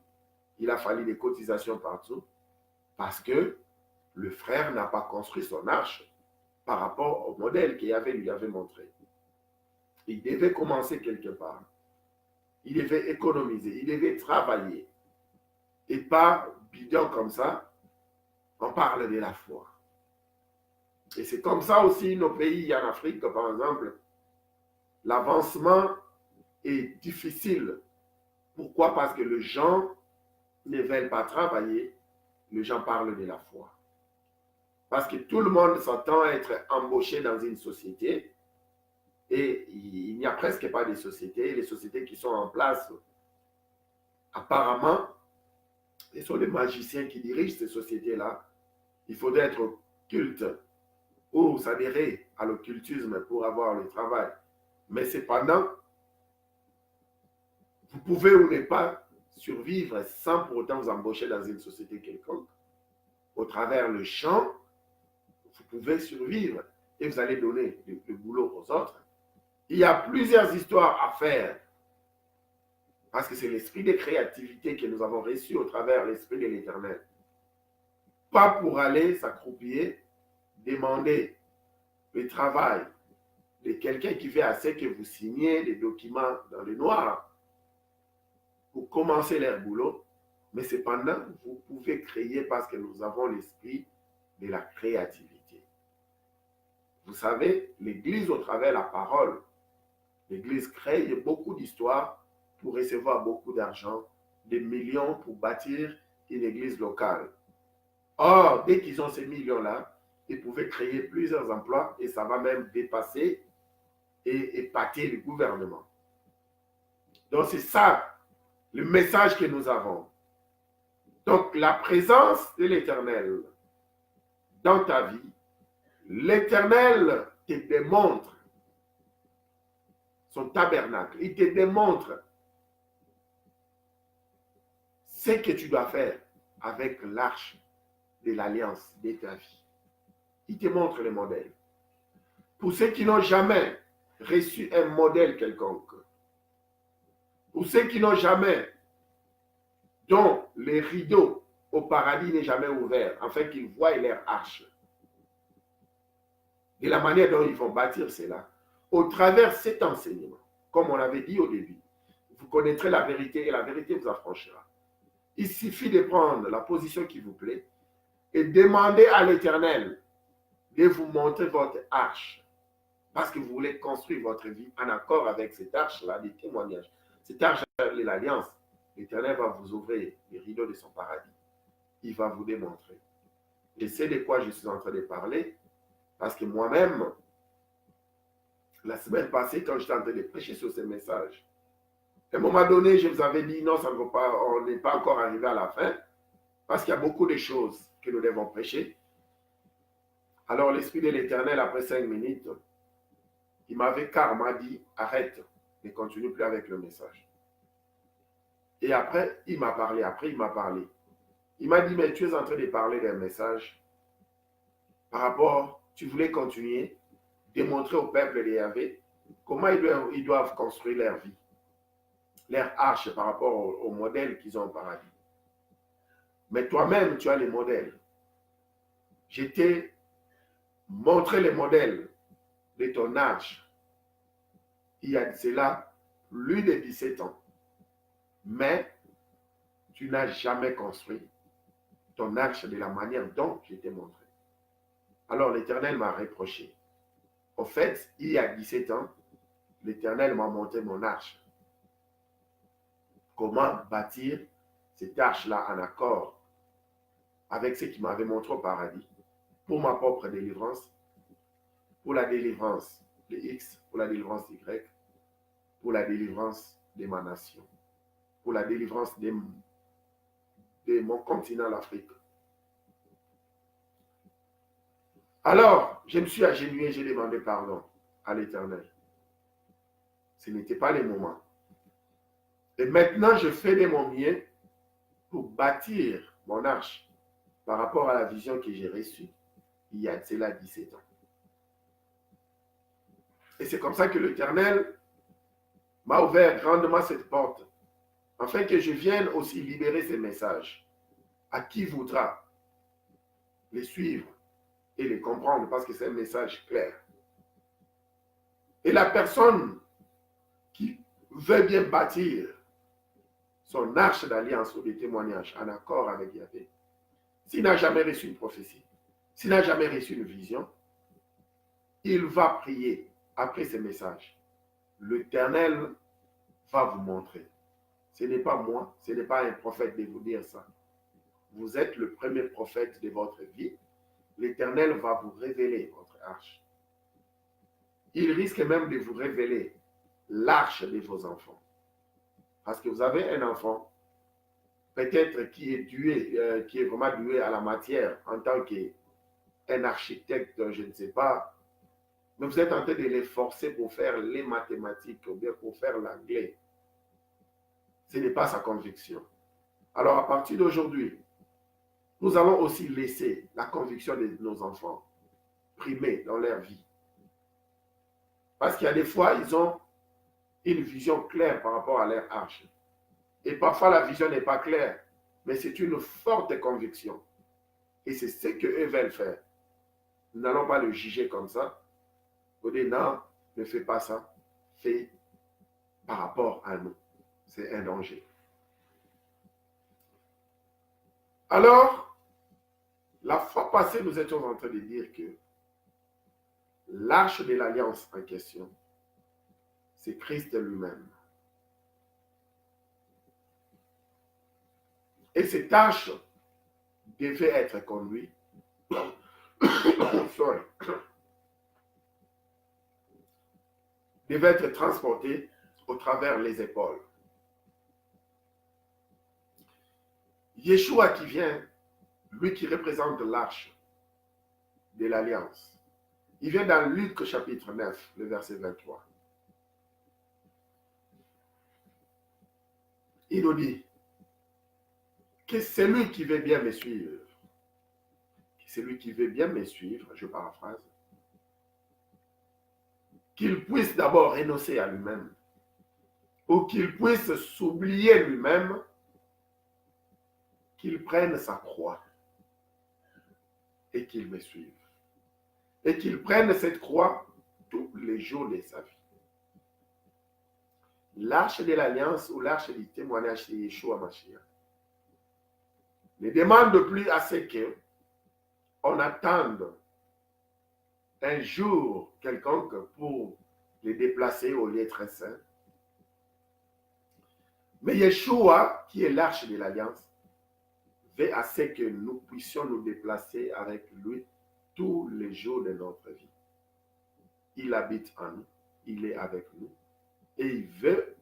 Il a fallu des cotisations partout parce que le frère n'a pas construit son arche par rapport au modèle que Yahvé lui avait montré. Il devait commencer quelque part. Il devait économiser, il devait travailler. Et pas bidon comme ça, on parle de la foi. Et c'est comme ça aussi nos pays en Afrique, par exemple, l'avancement est difficile. Pourquoi? Parce que les gens ne veulent pas travailler, les gens parlent de la foi. Parce que tout le monde s'attend à être embauché dans une société et il n'y a presque pas de sociétés. Les sociétés qui sont en place, apparemment, ce sont les magiciens qui dirigent ces sociétés-là. Il faudrait être culte ou s'adhérer à l'occultisme pour avoir le travail. Mais cependant, vous pouvez ou ne pas survivre sans pour autant vous embaucher dans une société quelconque. Au travers le chant, vous pouvez survivre et vous allez donner le boulot aux autres. Il y a plusieurs histoires à faire parce que c'est l'esprit de créativité que nous avons reçu au travers l'esprit de l'Éternel. Pas pour aller s'accroupir, demander le travail de quelqu'un qui fait assez que vous signiez des documents dans le noir pour commencer leur boulot, mais cependant, vous pouvez créer parce que nous avons l'esprit de la créativité. Vous savez, l'Église, au travers de la parole, l'Église crée beaucoup d'histoires pour recevoir beaucoup d'argent, des millions pour bâtir une église locale. Or, dès qu'ils ont ces millions-là, ils pouvaient créer plusieurs emplois et ça va même dépasser et épater le gouvernement. Donc, c'est ça le message que nous avons. Donc, la présence de l'Éternel dans ta vie, l'Éternel te démontre son tabernacle. Il te démontre ce que tu dois faire avec l'arche de l'alliance de ta vie. Il te montre le modèle. Pour ceux qui n'ont jamais reçu un modèle quelconque, pour ceux qui n'ont jamais, dont les rideaux au paradis n'est jamais ouvert, afin qu'ils voient leur arche, de la manière dont ils vont bâtir cela, au travers cet enseignement, comme on l'avait dit au début, vous connaîtrez la vérité et la vérité vous affranchira. Il suffit de prendre la position qui vous plaît et demander à l'Éternel de vous montrer votre arche, parce que vous voulez construire votre vie en accord avec cette arche-là, des témoignages. Cette arche de l'alliance, l'Éternel va vous ouvrir les rideaux de son paradis. Il va vous démontrer. Je sais de quoi je suis en train de parler, parce que moi-même, la semaine passée, quand j'étais en train de prêcher sur ce message, à un moment donné, je vous avais dit, non, ça ne va pas, on n'est pas encore arrivé à la fin, parce qu'il y a beaucoup de choses que nous devons prêcher. Alors l'Esprit de l'Éternel, après 5 minutes, il m'avait carrément dit, arrête, ne continue plus avec le message. Et après, il m'a parlé, Il m'a dit, mais tu es en train de parler d'un message par rapport, tu voulais continuer, démontrer au peuple de Yahvé comment ils doivent construire leur vie, leur arche par rapport au modèle qu'ils ont au paradis. Mais toi-même, tu as les modèles. Je t'ai montré les modèles de ton arche. Il y a de cela plus de 17 ans. Mais tu n'as jamais construit ton arche de la manière dont je t'ai montré. Alors l'Éternel m'a reproché. Au fait, il y a 17 ans, l'Éternel m'a montré mon arche. Comment bâtir cette arche-là en accord avec ce qu'il m'avait montré au paradis pour ma propre délivrance, pour la délivrance de X, pour la délivrance Y, pour la délivrance de ma nation, pour la délivrance de mon continent, l'Afrique. Alors, je me suis agenouillé, j'ai demandé pardon à l'Éternel. Ce n'était pas le moment. Et maintenant, je fais de mon mieux pour bâtir mon arche par rapport à la vision que j'ai reçue il y a de cela 17 ans. Et c'est comme ça que l'Éternel m'a ouvert grandement cette porte, afin que je vienne aussi libérer ces messages à qui voudra les suivre et les comprendre, parce que c'est un message clair. Et la personne qui veut bien bâtir son arche d'alliance ou de témoignage en accord avec Yahvé, s'il n'a jamais reçu une prophétie, s'il n'a jamais reçu une vision, il va prier après ces messages. L'Éternel va vous montrer. Ce n'est pas moi, ce n'est pas un prophète de vous dire ça. Vous êtes le premier prophète de votre vie. L'Éternel va vous révéler votre arche. Il risque même de vous révéler l'arche de vos enfants. Parce que vous avez un enfant, peut-être qui est doué, qui est vraiment doué à la matière en tant qu'un architecte, je ne sais pas, mais vous êtes en train de les forcer pour faire les mathématiques ou bien pour faire l'anglais. Ce n'est pas sa conviction. Alors à partir d'aujourd'hui, nous allons aussi laisser la conviction de nos enfants primer dans leur vie. Parce qu'il y a des fois, ils ont une vision claire par rapport à leur arche. Et parfois, la vision n'est pas claire, mais c'est une forte conviction. Et c'est ce qu'eux veulent faire. Nous n'allons pas le juger comme ça. Vous dites, non, ne fais pas ça. Fais par rapport à nous. C'est un danger. Alors, la fois passée, nous étions en train de dire que l'arche de l'alliance en question, c'est Christ lui-même. Et cette arche devait être conduite, devait être transportée au travers les épaules. Yeshua qui vient, lui qui représente l'arche de l'alliance, il vient dans Luc chapitre 9, le verset 23. Il nous dit que celui qui veut bien me suivre, celui qui veut bien me suivre, je paraphrase, qu'il puisse d'abord renoncer à lui-même, ou qu'il puisse s'oublier lui-même, qu'il prenne sa croix et qu'il me suive. Et qu'il prenne cette croix tous les jours de sa vie. L'arche de l'alliance ou l'arche du témoignage de Yeshua Mashiach ne demande plus à ce qu'on attende un jour quelconque pour les déplacer au lieu très saint. Mais Yeshua, qui est l'arche de l'alliance, veut à ce que nous puissions nous déplacer avec lui tous les jours de notre vie. Il habite en nous, il est avec nous, et il veut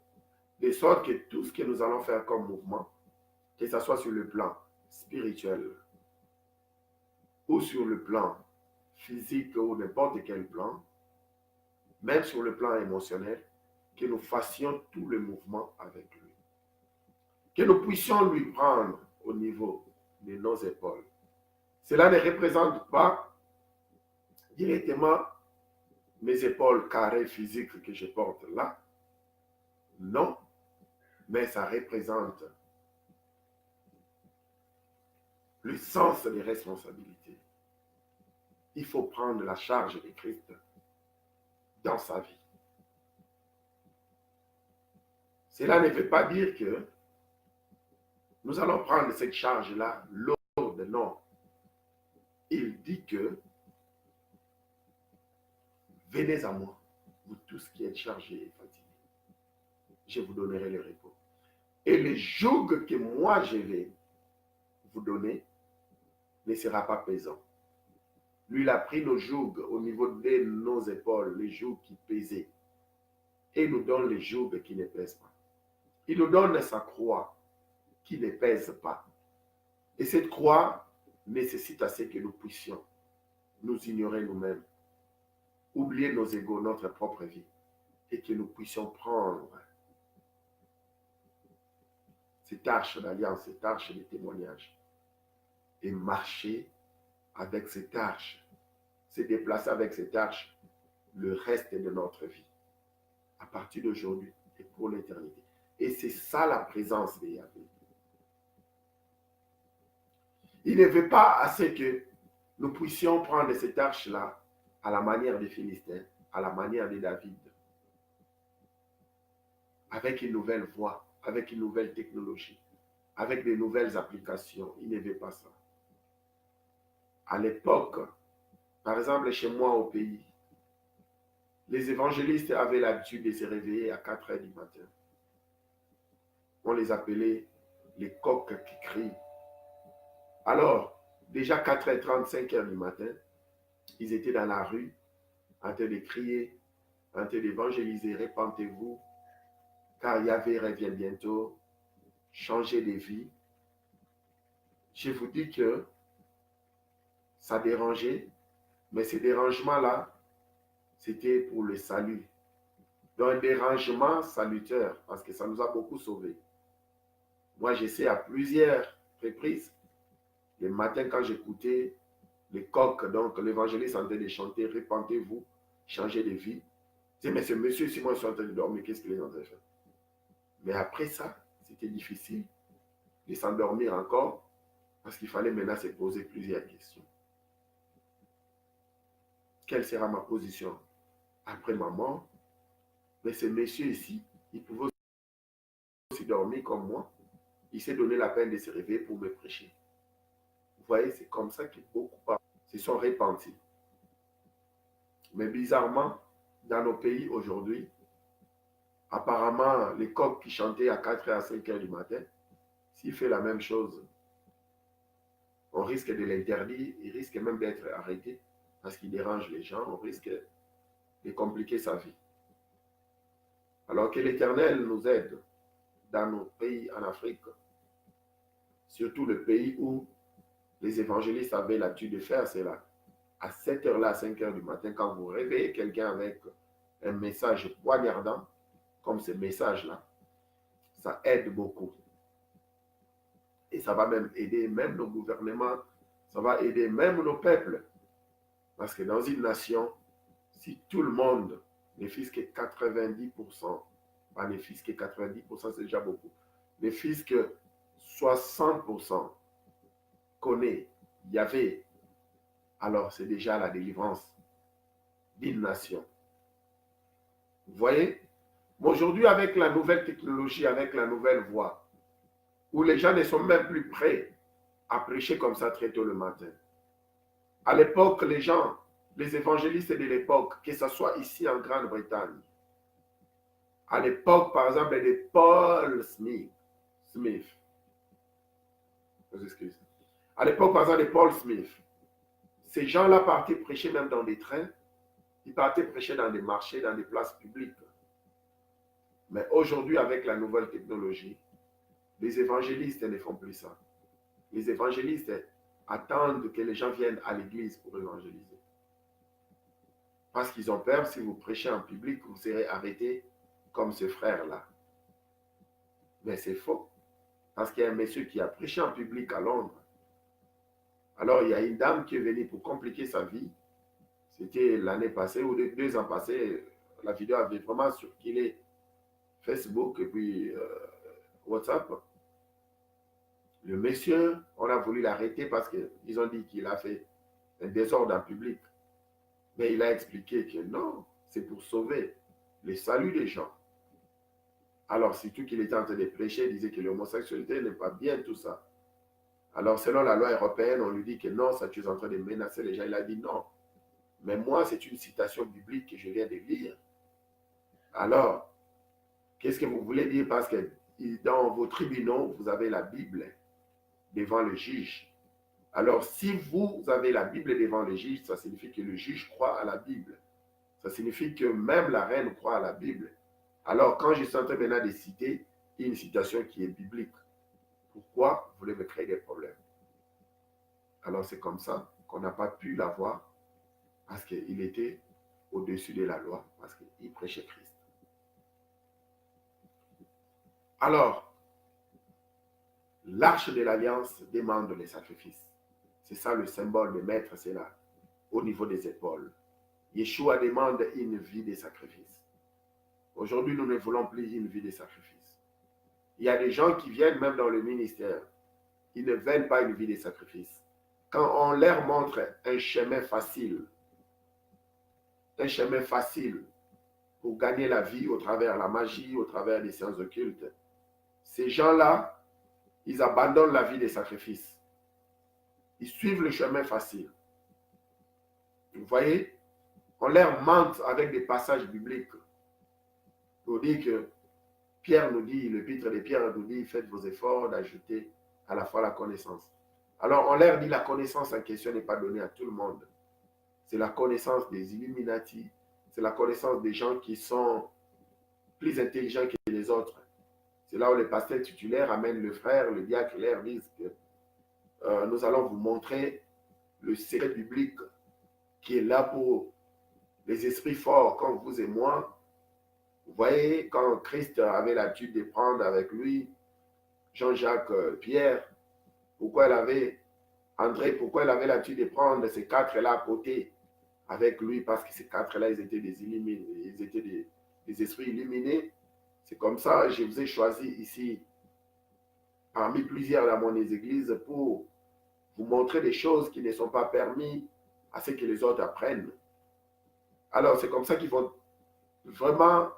de sorte que tout ce que nous allons faire comme mouvement, que ce soit sur le plan spirituel ou sur le plan physique ou n'importe quel plan, même sur le plan émotionnel, que nous fassions tout le mouvement avec lui. Que nous puissions lui prendre au niveau de nos épaules. Cela ne représente pas directement mes épaules carrées physiques que je porte là. Non, mais ça représente le sens des responsabilités. Il faut prendre la charge de Christ dans sa vie. Cela ne veut pas dire que nous allons prendre cette charge-là lourde, non. Il dit que venez à moi, vous tous qui êtes chargés et fatigués. Je vous donnerai le repos. Et le joug que moi je vais vous donner ne sera pas pesant. Lui, il a pris nos jougs au niveau de nos épaules, les jougs qui pesaient, et nous donne les jougs qui ne pèsent pas. Il nous donne sa croix qui ne pèse pas. Et cette croix nécessite à ce que nous puissions nous ignorer nous-mêmes, oublier nos égos, notre propre vie, et que nous puissions prendre cette arche d'alliance, cette arche de témoignage, et marcher avec cette arche, se déplacer avec cette arche le reste de notre vie, à partir d'aujourd'hui et pour l'éternité. Et c'est ça la présence de Yahvé. Il ne veut pas assez que nous puissions prendre cette arche-là à la manière des Philistins, à la manière de David, avec une nouvelle voie, avec une nouvelle technologie, avec de nouvelles applications. Il ne veut pas ça. À l'époque, par exemple chez moi au pays, les évangélistes avaient l'habitude de se réveiller à 4 heures du matin. On les appelait les coqs qui crient. Alors, déjà 4h30, 5h du matin, ils étaient dans la rue, en train de crier, en train d'évangéliser, répentez-vous, car Yahvé revient bientôt, changez de vie. Je vous dis que ça dérangeait, mais ce dérangement-là, c'était pour le salut. Donc un dérangement salutaire, parce que ça nous a beaucoup sauvés. Moi, j'essaie à plusieurs reprises. Le matin, quand j'écoutais les coqs, donc l'évangéliste en train de chanter, répentez-vous, changez de vie. Je disais, mais ce monsieur, si moi je suis en train de dormir, qu'est-ce qu'il est en train de faire? Mais après ça, c'était difficile de s'endormir encore parce qu'il fallait maintenant se poser plusieurs questions. Quelle sera ma position après ma mort? Mais ce monsieur ici, il pouvait aussi dormir comme moi. Il s'est donné la peine de se réveiller pour me prêcher. Vous voyez, c'est comme ça que beaucoup se sont repentis. Mais bizarrement, dans nos pays aujourd'hui, apparemment, les coqs qui chantaient à 4h à 5h du matin, s'il fait la même chose, on risque de l'interdire, il risque même d'être arrêté parce qu'il dérange les gens, on risque de compliquer sa vie. Alors que l'Éternel nous aide dans nos pays en Afrique, surtout le pays où les évangélistes avaient l'habitude de faire cela. À 7h-là, à 5h du matin, quand vous réveillez quelqu'un avec un message poignardant, comme ce message-là, ça aide beaucoup. Et ça va même aider même nos gouvernements, ça va aider même nos peuples. Parce que dans une nation, si tout le monde, ne fût-ce que 90%, pas ne fût-ce que 90%, c'est déjà beaucoup, ne fût-ce que 60% connaît Yahvé, alors c'est déjà la délivrance d'une nation. Vous voyez? Aujourd'hui, avec la nouvelle technologie, avec la nouvelle voie, où les gens ne sont même plus prêts à prêcher comme ça très tôt le matin. À l'époque, les gens, les évangélistes de l'époque, que ce soit ici en Grande-Bretagne, à l'époque, par exemple, de Paul Smith, à l'époque, par exemple, de Paul Smith, ces gens-là partaient prêcher même dans des trains, ils partaient prêcher dans des marchés, dans des places publiques. Mais aujourd'hui, avec la nouvelle technologie, les évangélistes ne font plus ça. Les évangélistes attendent que les gens viennent à l'église pour évangéliser. Parce qu'ils ont peur, si vous prêchez en public, vous serez arrêté comme ce frère-là. Mais c'est faux. Parce qu'il y a un monsieur qui a prêché en public à Londres. Alors, il y a une dame qui est venue pour compliquer sa vie. C'était l'année passée ou 2 ans passés. La vidéo avait vraiment circulé Facebook et puis WhatsApp. Le monsieur, on a voulu l'arrêter parce qu'ils ont dit qu'il a fait un désordre en public. Mais il a expliqué que non, c'est pour sauver le salut des gens. Alors, surtout qu'il était en train de prêcher, il disait que l'homosexualité n'est pas bien, tout ça. Alors, selon la loi européenne, on lui dit que non, ça tu es en train de menacer les gens. Il a dit non. Mais moi, c'est une citation biblique que je viens de lire. Alors, qu'est-ce que vous voulez dire? Parce que dans vos tribunaux, vous avez la Bible devant le juge. Alors, si vous avez la Bible devant le juge, ça signifie que le juge croit à la Bible. Ça signifie que même la reine croit à la Bible. Alors, quand je suis en train maintenant de citer une citation qui est biblique, pourquoi vous voulez me créer des problèmes? Alors, c'est comme ça qu'on n'a pas pu l'avoir parce qu'il était au-dessus de la loi, parce qu'il prêchait Christ. Alors, l'arche de l'alliance demande les sacrifices. C'est ça le symbole de maître, c'est là, au niveau des épaules. Yeshua demande une vie de sacrifice. Aujourd'hui, nous ne voulons plus une vie de sacrifice. Il y a des gens qui viennent même dans le ministère. Ils ne veulent pas une vie de sacrifice. Quand on leur montre un chemin facile pour gagner la vie au travers de la magie, au travers des sciences occultes, ces gens-là, ils abandonnent la vie des sacrifices. Ils suivent le chemin facile. Vous voyez, on leur mente avec des passages bibliques pour dire que Pierre nous dit, l'épître de Pierre nous dit, faites vos efforts d'ajouter à la fois la connaissance. Alors on leur dit la connaissance en question n'est pas donnée à tout le monde. C'est la connaissance des Illuminati, c'est la connaissance des gens qui sont plus intelligents que les autres. C'est là où les pasteurs titulaires amènent le frère, le diacre, leur disent que nous allons vous montrer le secret biblique qui est là pour les esprits forts comme vous et moi. Vous voyez, quand Christ avait l'habitude de prendre avec lui Jean-Jacques, Pierre, pourquoi elle avait, André, pourquoi elle avait l'habitude de prendre ces quatre-là à côté avec lui, parce que ces quatre-là, ils étaient des illuminés, ils étaient des esprits illuminés. C'est comme ça, je vous ai choisi ici, parmi plusieurs dans mon église, pour vous montrer des choses qui ne sont pas permises à ce que les autres apprennent. Alors, c'est comme ça qu'ils vont vraiment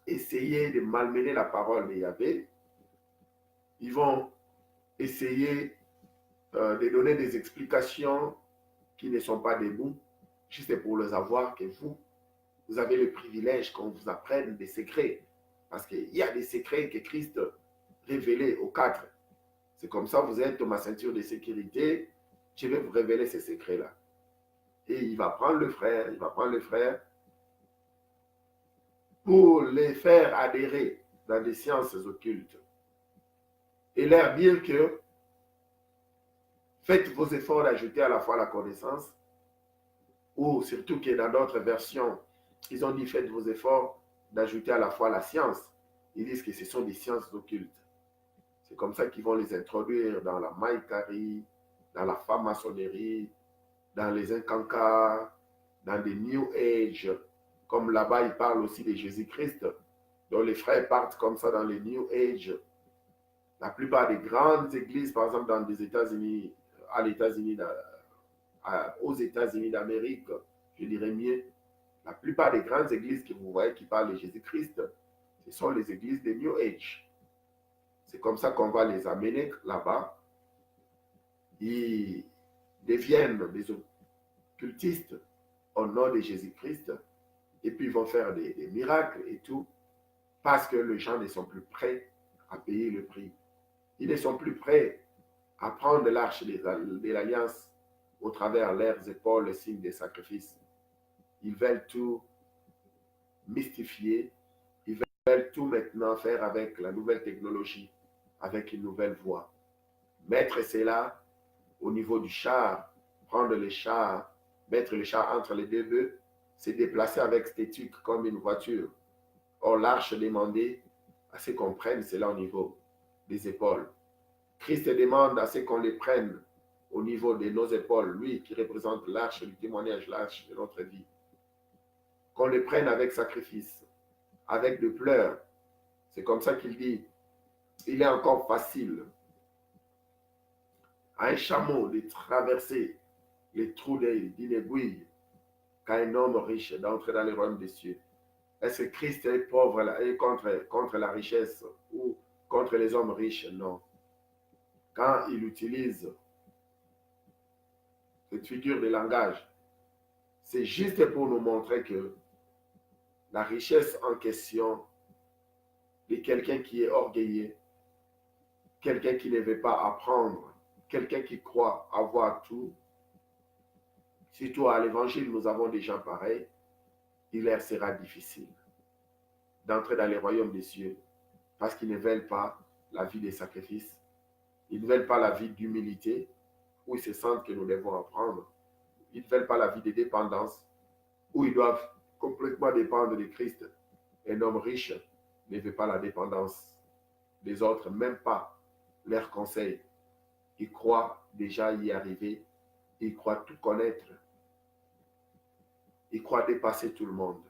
essayer de malmener la parole de Yahvé. Ils vont essayer de donner des explications qui ne sont pas debout, juste pour les avoir que vous avez le privilège qu'on vous apprenne des secrets. Parce qu'il y a des secrets que Christ révélait aux quatre. C'est comme ça, vous êtes ma ceinture de sécurité, je vais vous révéler ces secrets-là. Et il va prendre le frère, pour les faire adhérer dans des sciences occultes. Et leur dire que faites vos efforts d'ajouter à la fois la connaissance, ou surtout que dans d'autres versions, ils ont dit faites vos efforts d'ajouter à la fois la science. Ils disent que ce sont des sciences occultes. C'est comme ça qu'ils vont les introduire dans la maïkari, dans la franc-maçonnerie, dans les incancas, dans des New Age. Comme là-bas, ils parlent aussi de Jésus-Christ. Donc les frères partent comme ça dans les New Age. La plupart des grandes églises, par exemple dans les États-Unis, aux États-Unis d'Amérique, je dirais mieux, la plupart des grandes églises que vous voyez qui parlent de Jésus-Christ, ce sont les églises des New Age. C'est comme ça qu'on va les amener là-bas. Ils deviennent des occultistes au nom de Jésus-Christ et puis ils vont faire des miracles et tout parce que les gens ne sont plus prêts à payer le prix. Ils ne sont plus prêts à prendre l'arche de l'alliance au travers leurs épaules, le signe des sacrifices. Ils veulent tout mystifier. Ils veulent tout maintenant faire avec la nouvelle technologie, avec une nouvelle voie. Mettre cela au niveau du char, prendre le char, mettre le char entre les deux bœufs, se déplacer avec cet étude comme une voiture. Or, l'arche demandait à ce qu'on prenne cela au niveau des épaules. Christ demande à ce qu'on les prenne au niveau de nos épaules, lui qui représente l'arche du témoignage, l'arche de notre vie. Qu'on les prenne avec sacrifice, avec de pleurs. C'est comme ça qu'il dit, il est encore facile à un chameau de traverser les trous d'une aiguille qu'à un homme riche d'entrer dans les royaumes des cieux. Est-ce que Christ est pauvre et contre la richesse ou contre les hommes riches? Non. Quand il utilise cette figure de langage, c'est juste pour nous montrer que la richesse en question de quelqu'un qui est orgueilleux, quelqu'un qui ne veut pas apprendre, quelqu'un qui croit avoir tout, surtout à l'évangile, nous avons des gens pareils, il leur sera difficile d'entrer dans les royaumes des cieux parce qu'ils ne veulent pas la vie des sacrifices, ils ne veulent pas la vie d'humilité où ils se sentent que nous devons apprendre, ils ne veulent pas la vie de dépendance où ils doivent complètement dépendre de Christ. Un homme riche ne veut pas la dépendance des autres, même pas leurs conseils. Il croit déjà y arriver, il croit tout connaître, il croit dépasser tout le monde.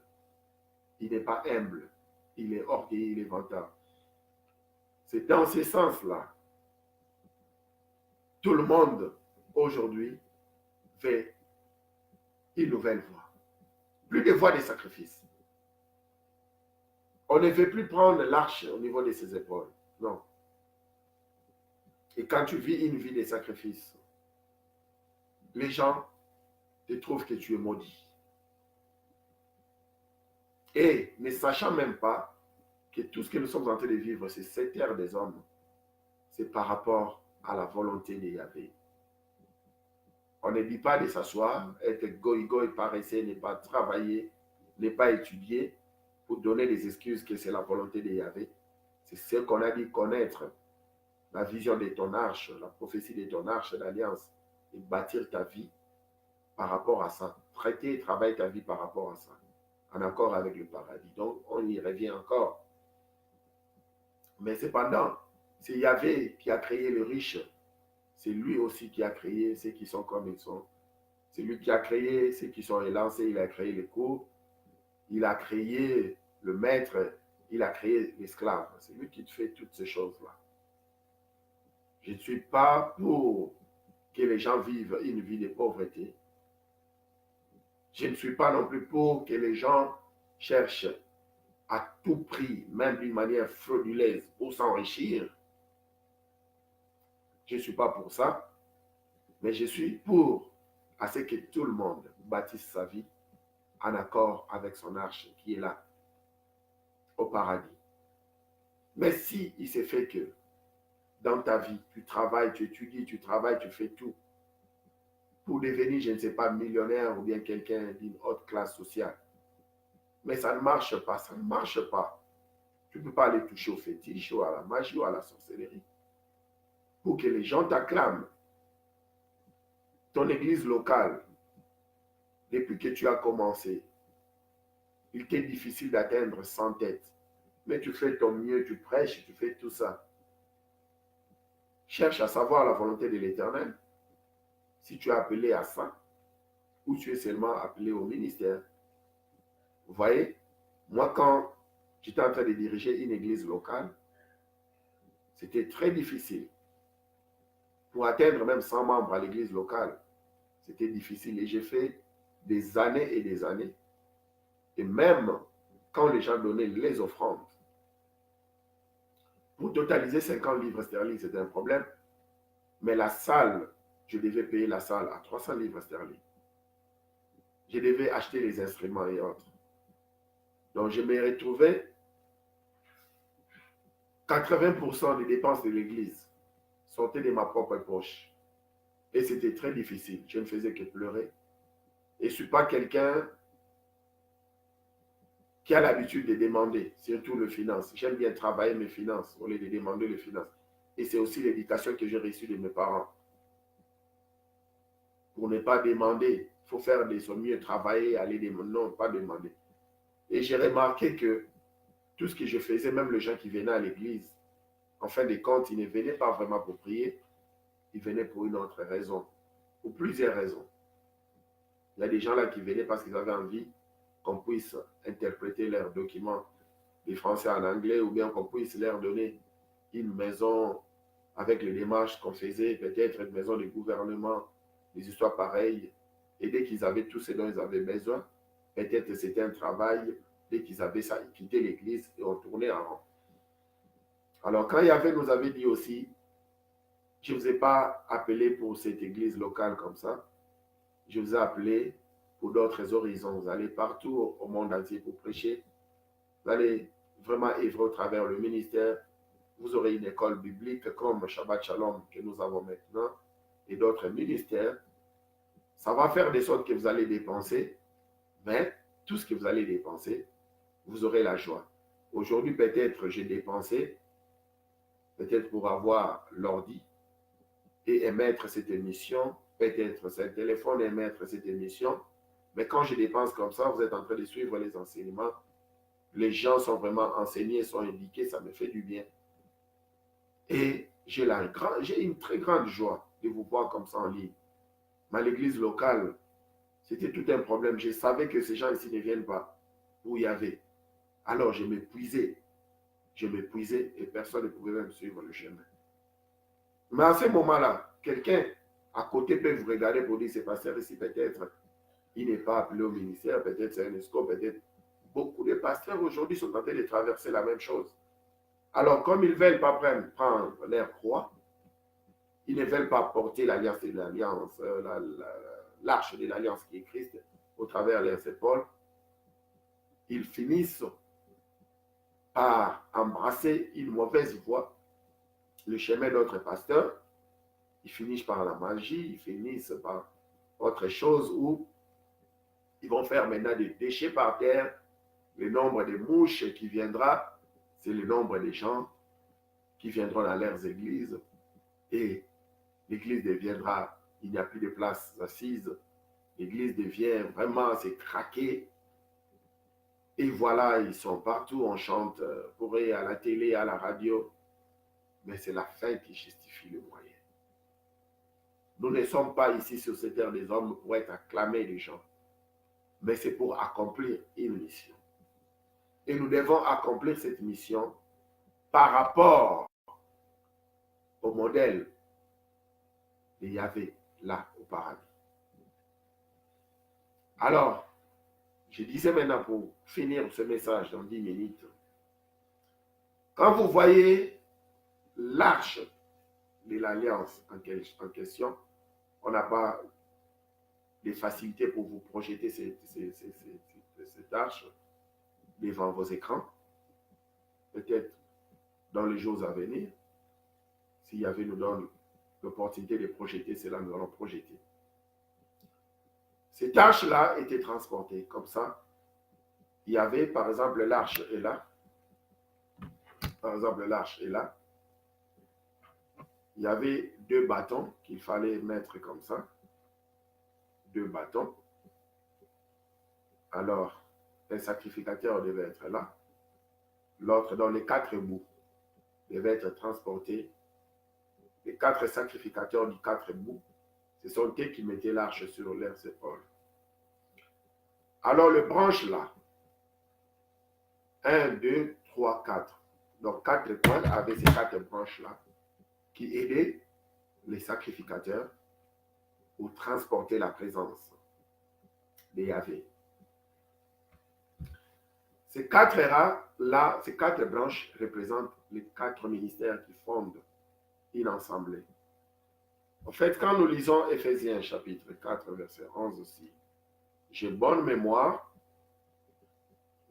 Il n'est pas humble, il est orgueilleux, il est vantard. C'est dans ce sens-là. Tout le monde, aujourd'hui, veut une nouvelle voie. Plus de voie de sacrifice. On ne veut plus prendre l'arche au niveau de ses épaules. Non. Et quand tu vis une vie de sacrifice, les gens te trouvent que tu es maudit. Et ne sachant même pas que tout ce que nous sommes en train de vivre, c'est cette ère des hommes, c'est par rapport à la volonté de Yahvé. On ne dit pas de s'asseoir, être goï-goï, paresseux, ne pas travailler, ne pas étudier pour donner des excuses que c'est la volonté de Yahvé. C'est ce qu'on a dit connaître, la vision de ton arche, la prophétie de ton arche d'alliance, et bâtir ta vie par rapport à ça. Traiter et travailler ta vie par rapport à ça, en accord avec le paradis. Donc, on y revient encore. Mais cependant, c'est Yahvé qui a créé le riche. C'est lui aussi qui a créé ceux qui sont comme ils sont. C'est lui qui a créé ceux qui sont élancés. Il a créé les cours. Il a créé le maître. Il a créé l'esclave. C'est lui qui fait toutes ces choses-là. Je ne suis pas pour que les gens vivent une vie de pauvreté. Je ne suis pas non plus pour que les gens cherchent à tout prix, même d'une manière frauduleuse, pour s'enrichir. Je ne suis pas pour ça, mais je suis pour à ce que tout le monde bâtisse sa vie en accord avec son arche qui est là, au paradis. Mais si il s'est fait que dans ta vie, tu travailles, tu étudies, tu travailles, tu fais tout pour devenir, je ne sais pas, millionnaire ou bien quelqu'un d'une haute classe sociale, mais ça ne marche pas, ça ne marche pas. Tu ne peux pas aller toucher au fétiche ou à la magie ou à la sorcellerie pour que les gens t'acclament. Ton église locale, depuis que tu as commencé, il t'est difficile d'atteindre 100 têtes. Mais tu fais ton mieux, tu prêches, tu fais tout ça. Cherche à savoir la volonté de l'Éternel. Si tu es appelé à ça, ou tu es seulement appelé au ministère. Vous voyez, moi quand j'étais en train de diriger une église locale, c'était très difficile. Pour atteindre même 100 membres à l'église locale, c'était difficile. Et j'ai fait des années et des années. Et même quand les gens donnaient les offrandes, pour totaliser 50 livres sterling, c'était un problème. Mais la salle, je devais payer la salle à 300 livres sterling. Je devais acheter les instruments et autres. Donc je me retrouvais 80% des dépenses de l'église sortaient de ma propre poche. Et c'était très difficile. Je ne faisais que pleurer. Et je ne suis pas quelqu'un qui a l'habitude de demander, surtout le finance. J'aime bien travailler mes finances au lieu de demander les finances. Et c'est aussi l'éducation que j'ai reçue de mes parents. Pour ne pas demander, il faut faire de son mieux, travailler, aller demander, non, pas demander. Et j'ai remarqué que tout ce que je faisais, même les gens qui venaient à l'église, en fin de compte, ils ne venaient pas vraiment pour prier, ils venaient pour une autre raison, pour plusieurs raisons. Il y a des gens là qui venaient parce qu'ils avaient envie qu'on puisse interpréter leurs documents du français en anglais ou bien qu'on puisse leur donner une maison avec les démarches qu'on faisait, peut-être une maison de gouvernement, des histoires pareilles. Et dès qu'ils avaient tout ce dont ils avaient besoin, peut-être c'était un travail, dès qu'ils avaient ça, ils quittaient l'église et on tournait en rond. Alors quand Yahvé nous avait dit aussi, je ne vous ai pas appelé pour cette église locale comme ça, je vous ai appelé pour d'autres horizons. Vous allez partout au monde entier pour prêcher. Vous allez vraiment œuvrer au travers le ministère. Vous aurez une école biblique comme Shabbat Shalom que nous avons maintenant et d'autres ministères. Ça va faire des sortes que vous allez dépenser, mais tout ce que vous allez dépenser, vous aurez la joie. Aujourd'hui, peut-être j'ai dépensé, peut-être pour avoir l'ordi et émettre cette émission, peut-être c'est un téléphone et émettre cette émission, mais quand je dépense comme ça, vous êtes en train de suivre les enseignements, les gens sont vraiment enseignés, sont éduqués, ça me fait du bien. Et j'ai une très grande joie de vous voir comme ça en ligne. Mais l'église locale, c'était tout un problème. Je savais que ces gens ici ne viennent pas où il y avait. Alors je m'épuisais et personne ne pouvait même suivre le chemin. Mais à ce moment-là, quelqu'un à côté peut vous regarder pour dire, c'est pasteur ici peut-être, il n'est pas appelé au ministère, peut-être c'est un escroc, peut-être. Beaucoup de pasteurs aujourd'hui sont en train de traverser la même chose. Alors, comme ils ne veulent pas prendre leur croix, ils ne veulent pas porter l'alliance de l'alliance, l'arche de l'alliance qui est Christ au travers de leurs épaules, ils finissent par embrasser une mauvaise voie, le chemin d'autres pasteurs, ils finissent par la magie, ils finissent par autre chose où ils vont faire maintenant des déchets par terre, le nombre de mouches qui viendra, c'est le nombre de gens qui viendront dans leurs églises et l'église deviendra, il n'y a plus de place assise, l'église devient vraiment, c'est craqué. Et voilà, ils sont partout, on chante pour eux à la télé, à la radio. Mais c'est la fin qui justifie le moyen. Nous ne sommes pas ici sur cette terre des hommes pour être acclamés des gens, mais c'est pour accomplir une mission. Et nous devons accomplir cette mission par rapport au modèle de Yahvé, là, au paradis. Alors, je disais maintenant pour finir ce message dans 10 minutes, quand vous voyez l'arche de l'alliance en question, on n'a pas de facilité pour vous projeter cette arche devant vos écrans. Peut-être dans les jours à venir, si Yahvé nous donne l'opportunité de projeter cela, nous allons projeter. Cette arche-là était transportée comme ça. Il y avait, par exemple, l'arche est là. Par exemple, l'arche est là. Il y avait 2 bâtons qu'il fallait mettre comme ça. 2 bâtons. Alors, un sacrificateur devait être là. L'autre, dans les 4 bouts, devait être transporté. Les 4 sacrificateurs du 4 bouts, ce sont eux qui mettaient l'arche sur leurs épaules. Alors, le branche là, 1, 2, 3, 4. Donc, 4 coins avec ces 4 branches-là qui aidaient les sacrificateurs pour transporter la présence de Yahvé. Ces 4-là, ces 4 branches représentent les 4 ministères qui fondent une assemblée. En fait, quand nous lisons Éphésiens chapitre 4, verset 11 aussi, j'ai bonne mémoire.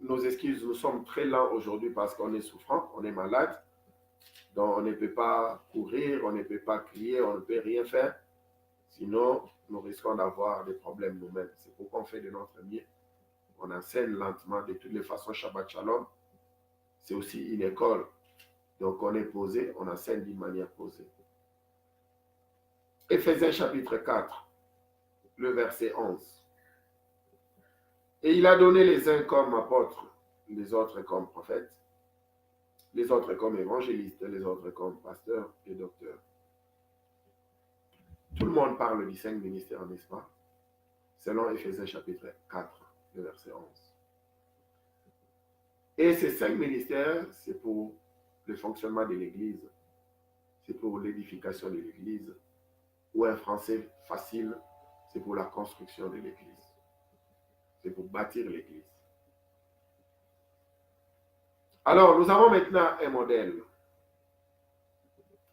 Nos excuses, nous sommes très lents aujourd'hui parce qu'on est souffrant, on est malade. Donc on ne peut pas courir, on ne peut pas crier, on ne peut rien faire. Sinon, nous risquons d'avoir des problèmes nous-mêmes. C'est pourquoi on fait de notre mieux. On enseigne lentement, de toutes les façons, Shabbat Shalom. C'est aussi une école. Donc on est posé, on enseigne d'une manière posée. Éphésiens chapitre 4, le verset 11. Et il a donné les uns comme apôtres, les autres comme prophètes, les autres comme évangélistes, les autres comme pasteurs et docteurs. Tout le monde parle du 5 ministères, n'est-ce pas? Selon Éphésiens chapitre 4, le verset 11. Et ces 5 ministères, c'est pour le fonctionnement de l'Église, c'est pour l'édification de l'Église, ou un français facile, c'est pour la construction de l'Église. C'est pour bâtir l'Église. Alors, nous avons maintenant un modèle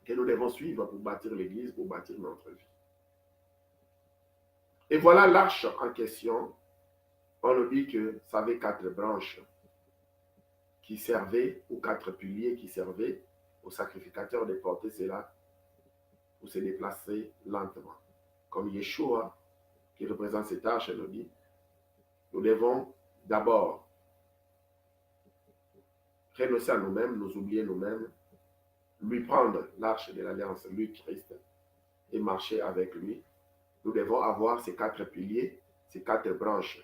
que nous devons suivre pour bâtir l'Église, pour bâtir notre vie. Et voilà l'arche en question. On nous dit que ça avait 4 branches qui servaient, ou 4 piliers qui servaient aux sacrificateurs de porter cela pour se déplacer lentement. Comme Yeshua, qui représente cette arche, nous dit, nous devons d'abord renoncer à nous-mêmes, nous oublier nous-mêmes, lui prendre l'arche de l'alliance, lui Christ, et marcher avec lui. Nous devons avoir ces 4 piliers, ces 4 branches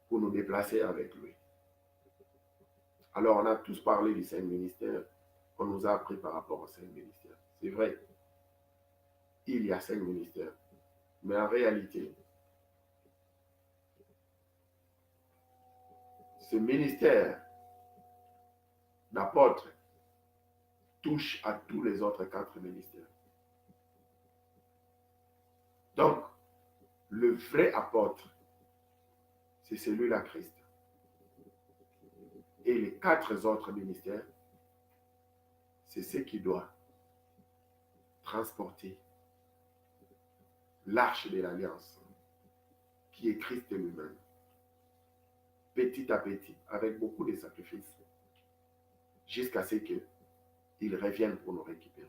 pour nous déplacer avec lui. Alors on a tous parlé du 5 ministères, on nous a appris par rapport aux 5 ministères. C'est vrai, il y a 5 ministères, mais en réalité, ce ministère d'apôtre touche à tous les autres 4 ministères. Donc, le vrai apôtre, c'est celui-là, Christ. Et les 4 autres ministères, c'est ce qui doit transporter l'arche de l'alliance, qui est Christ lui-même, petit à petit, avec beaucoup de sacrifices, jusqu'à ce qu'il revienne pour nous récupérer.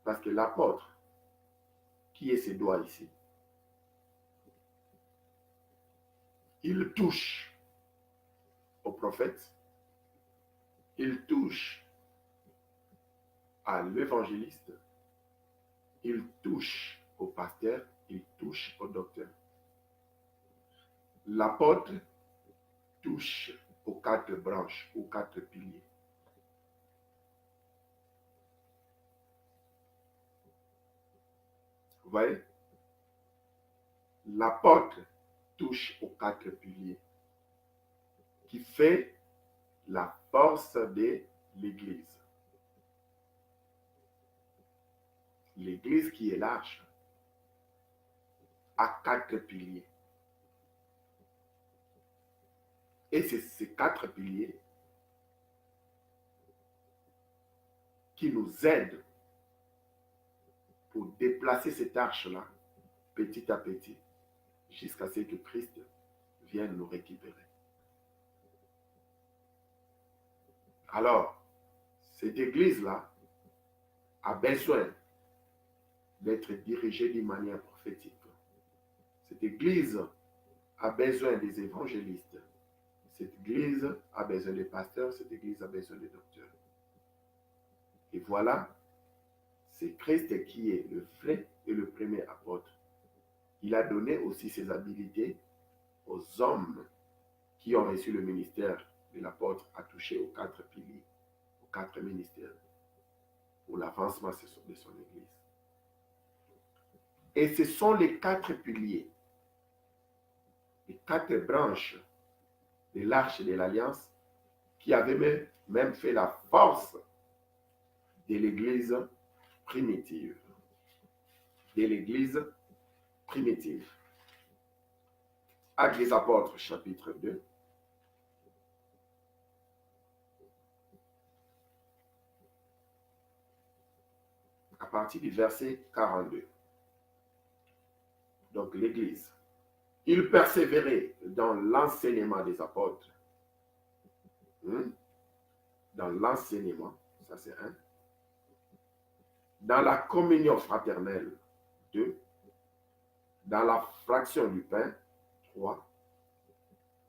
Parce que l'apôtre, qui est ses doigts ici, il touche au prophète, il touche à l'évangéliste, il touche au pasteur, il touche au docteur. L'apôtre touche aux 4 branches, aux 4 piliers. Vous voyez? L'apôtre touche aux 4 piliers qui fait la force de l'Église. L'Église qui est large a 4 piliers. Et c'est ces 4 piliers qui nous aident pour déplacer cette arche-là petit à petit jusqu'à ce que Christ vienne nous récupérer. Alors, cette église-là a besoin d'être dirigée d'une manière prophétique. Cette église a besoin des évangélistes. Cette église a besoin des pasteurs. Cette église a besoin des docteurs. Et voilà, c'est Christ qui est le vrai et le premier apôtre. Il a donné aussi ses habilités aux hommes qui ont reçu le ministère de l'apôtre à toucher aux 4 piliers, aux 4 ministères, pour l'avancement de son église. Et ce sont les 4 piliers, les 4 branches de l'arche de l'Alliance qui avaient même fait la force de l'église primitive. De l'église primitive. Actes des Apôtres, chapitre 2. À partir du verset 42. Donc l'Église. Il persévérait dans l'enseignement des apôtres. Dans l'enseignement, ça c'est 1. Dans la communion fraternelle, 2. Dans la fraction du pain, 3.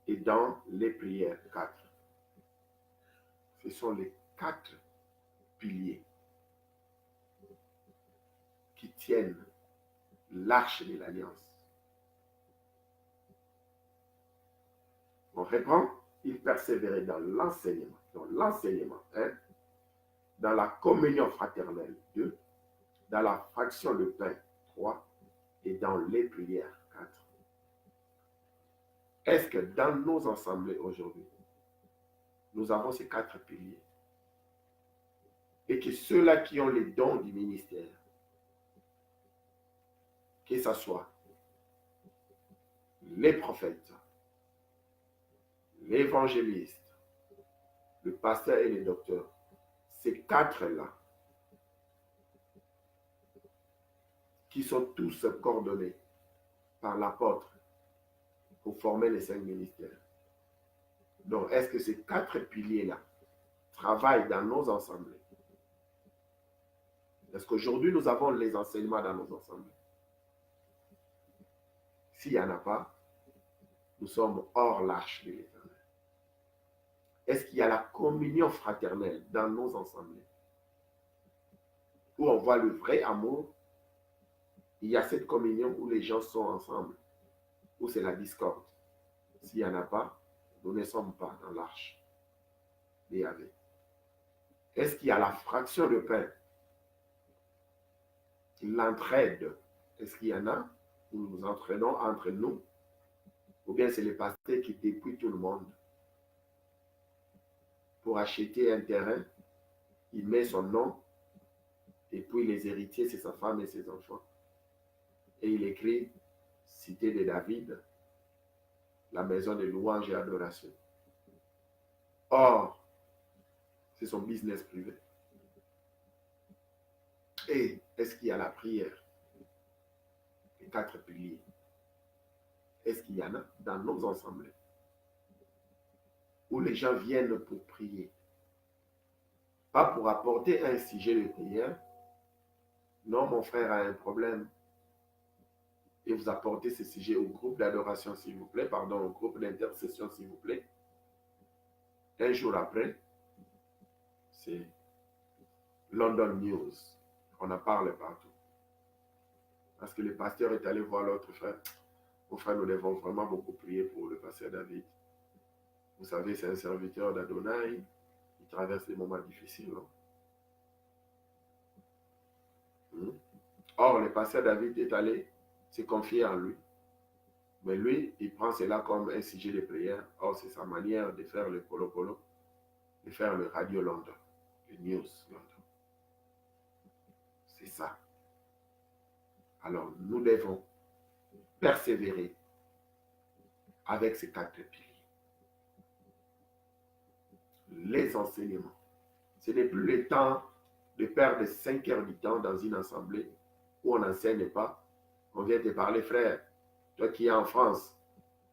Et dans les prières, 4. Ce sont les 4 piliers qui tiennent l'arche de l'Alliance. On reprend, il persévérait dans l'enseignement. Dans l'enseignement, 1. Dans la communion fraternelle, 2. Dans la fraction de pain, 3. Et dans les prières, 4. Est-ce que dans nos assemblées aujourd'hui, nous avons ces 4 piliers? Et que ceux-là qui ont les dons du ministère, que ce soit les prophètes, l'évangéliste, le pasteur et le docteur, ces 4-là, qui sont tous coordonnés par l'apôtre pour former les 5 ministères. Donc, est-ce que ces 4 piliers-là travaillent dans nos assemblées? Est-ce qu'aujourd'hui, nous avons les enseignements dans nos assemblées? S'il n'y en a pas, nous sommes hors l'arche de l'Éternel. Est-ce qu'il y a la communion fraternelle dans nos assemblées? Où on voit le vrai amour, il y a cette communion où les gens sont ensemble, où c'est la discorde. S'il n'y en a pas, nous ne sommes pas dans l'arche de Yahvé. Est-ce qu'il y a la fraction de pain? L'entraide, est-ce qu'il y en a où nous nous entraînons entre nous? Ou bien c'est les pasteurs qui dépouillent tout le monde pour acheter un terrain, il met son nom, et puis les héritiers, c'est sa femme et ses enfants. Et il écrit Cité de David, la maison de louange et adoration. Or, c'est son business privé. Et est-ce qu'il y a la prière? Les 4 piliers. Est-ce qu'il y en a dans nos assemblées où les gens viennent pour prier? Pas pour apporter un sujet de prière. Non, mon frère a un problème. Et vous apportez ce sujet au groupe d'adoration, s'il vous plaît. Pardon, au groupe d'intercession, s'il vous plaît. Un jour après, c'est London News. On en parle partout. Parce que le pasteur est allé voir l'autre frère. Mon frère, nous devons vraiment beaucoup prier pour le pasteur David. Vous savez, c'est un serviteur d'Adonai. Il traverse des moments difficiles. Or, le pasteur David est allé se confier en lui. Mais lui, il prend cela comme un sujet de prière. Or, c'est sa manière de faire le polo-polo, de faire le radio London, le news London. C'est ça. Alors, nous devons persévérer avec ces 4 piliers. Les enseignements. Ce n'est plus le temps de perdre 5 heures du temps dans une assemblée où on n'enseigne pas. On vient te parler, frère. Toi qui es en France,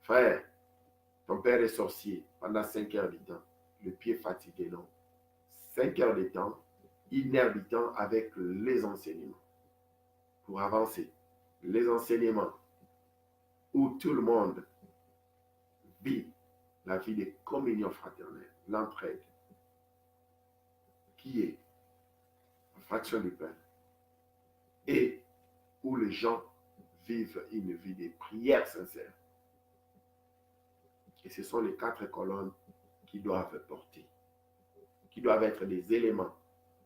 frère, ton père est sorcier pendant 5 heures du temps. Le pied fatigué, non. 5 heures de temps, 1 heure du temps avec les enseignements. Pour avancer. Les enseignements où tout le monde vit la vie de communion fraternelle, l'entraide, qui est la fraction du pain, et où les gens vivent une vie de prière sincère. Et ce sont les 4 colonnes qui doivent porter, qui doivent être des éléments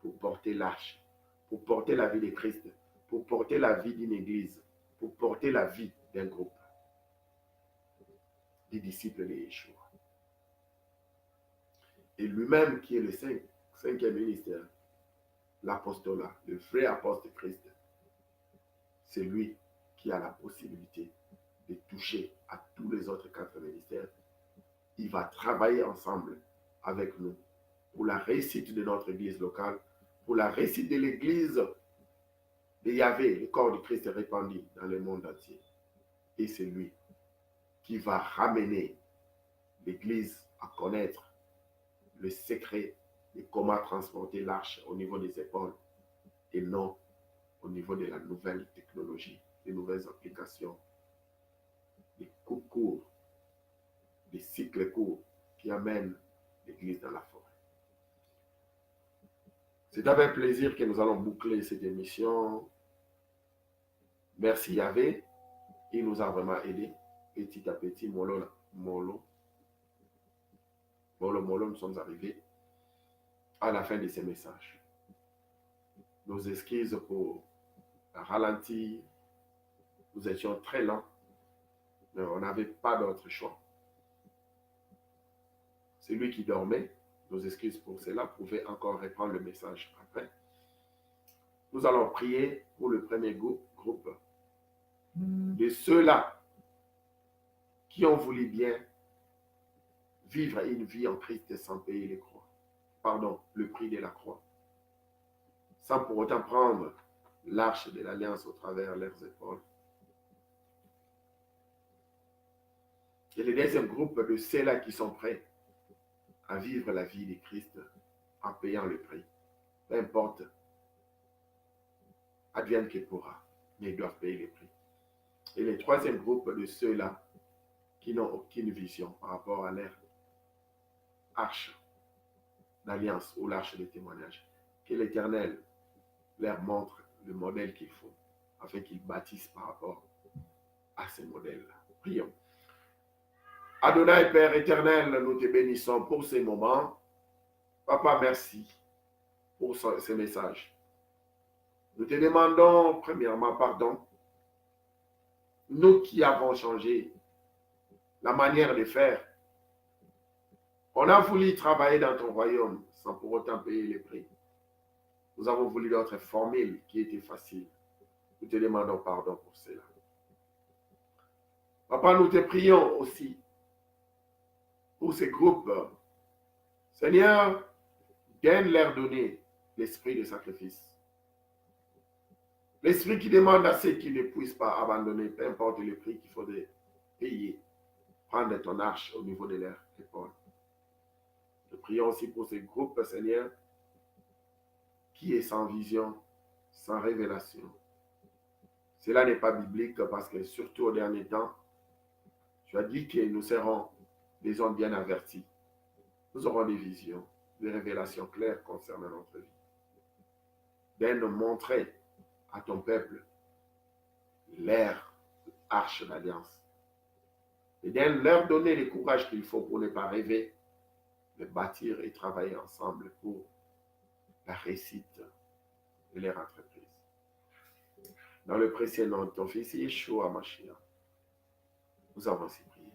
pour porter l'arche, pour porter la vie de Christ, pour porter la vie d'une église, pour porter la vie d'un groupe, des disciples de Yeshua. Et lui-même qui est le 5e ministère, l'apostolat, le vrai apôtre Christ, c'est lui qui a la possibilité de toucher à tous les autres 4 ministères. Il va travailler ensemble avec nous pour la réussite de notre église locale, pour la réussite de l'église de Yahvé, le corps de Christ répandu dans le monde entier. Et c'est lui qui va ramener l'église à connaître le secret de comment transporter l'arche au niveau des épaules et non au niveau de la nouvelle technologie, des nouvelles applications, des coups courts, des cycles courts qui amènent l'église dans la forêt. C'est avec plaisir que nous allons boucler cette émission. Merci Yahvé, il nous a vraiment aidés. Petit à petit, mollo, nous sommes arrivés à la fin de ces messages. Nos excuses pour ralentir, nous étions très lents, mais on n'avait pas d'autre choix. Celui qui dormait, nos excuses pour cela, pouvait encore reprendre le message après. Nous allons prier pour le premier groupe de ceux-là qui ont voulu bien vivre une vie en Christ sans payer les croix. Pardon, le prix de la croix. Sans pour autant prendre l'arche de l'alliance au travers leurs épaules. Et le deuxième groupe de ceux-là qui sont prêts à vivre la vie de Christ en payant le prix. Peu importe, advienne que pourra, mais ils doivent payer le prix. Et le troisième groupe de ceux-là qui n'ont aucune vision par rapport à leur arche d'alliance ou l'arche de témoignage, que l'Éternel leur montre le modèle qu'il faut, afin qu'ils bâtissent par rapport à ce modèle-là. Prions. Adonai, Père éternel, nous te bénissons pour ces moments. Papa, merci pour ce message. Nous te demandons premièrement pardon. Nous qui avons changé la manière de faire, on a voulu travailler dans ton royaume sans pour autant payer les prix. Nous avons voulu d'autres formules qui étaient faciles. Nous te demandons pardon pour cela. Papa, nous te prions aussi pour ces groupes. Seigneur, viens leur donner l'esprit de sacrifice. L'esprit qui demande à ceux qui ne puissent pas abandonner, peu importe le prix qu'il faudrait payer, prendre ton arche au niveau de leur épaule. Nous prions aussi pour ces groupes, Seigneur, qui est sans vision, sans révélation. Cela n'est pas biblique parce que surtout au dernier temps, tu as dit que nous serons des hommes bien avertis. Nous aurons des visions, des révélations claires concernant notre vie. Viens nous montrer à ton peuple leur arche d'alliance. et leur donner le courage qu'il faut pour ne pas rêver, de bâtir et travailler ensemble pour la réussite de leur entreprise. Dans le précieux nom de ton fils Yeshua Mashiach, nous avons ainsi prié.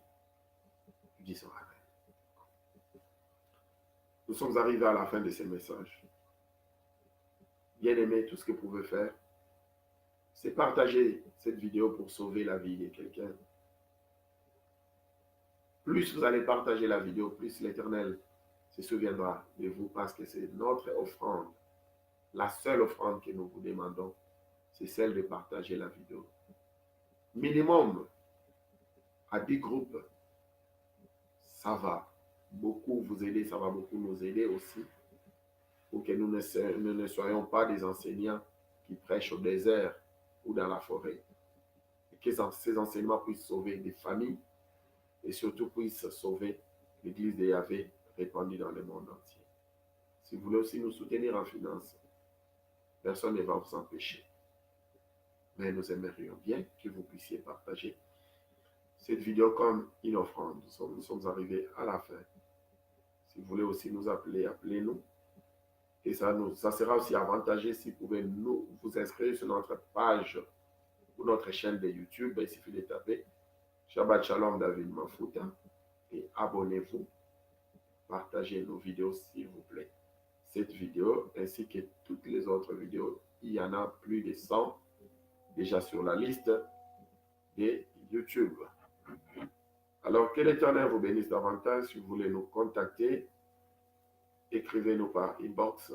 Nous disons Amen. Nous sommes arrivés à la fin de ces messages. Bien aimé, tout ce que vous pouvez faire, c'est partager cette vidéo pour sauver la vie de quelqu'un. Plus vous allez partager la vidéo, plus l'Éternel se souviendra de vous parce que c'est notre offrande. La seule offrande que nous vous demandons, c'est celle de partager la vidéo. Minimum à 10 groupes, ça va beaucoup vous aider, ça va beaucoup nous aider aussi pour que nous ne soyons pas des enseignants qui prêchent au désert ou dans la forêt. Et que ces enseignements puissent sauver des familles et surtout puissent sauver l'Église de Yahvé répandue dans le monde entier. Si vous voulez aussi nous soutenir en finance, personne ne va vous empêcher. Mais nous aimerions bien que vous puissiez partager cette vidéo comme une offrande. Nous sommes arrivés à la fin. Si vous voulez aussi nous appeler, appelez-nous. Et ça sera aussi avantageux si vous pouvez vous inscrire sur notre page ou notre chaîne de YouTube. Il suffit de taper Shabbat Shalom David Mafouta et abonnez-vous. Partagez nos vidéos s'il vous plaît. Cette vidéo ainsi que toutes les autres vidéos, il y en a plus de 100 déjà sur la liste de YouTube. Alors que l'Éternel vous bénisse davantage. Si vous voulez nous contacter, écrivez-nous par inbox.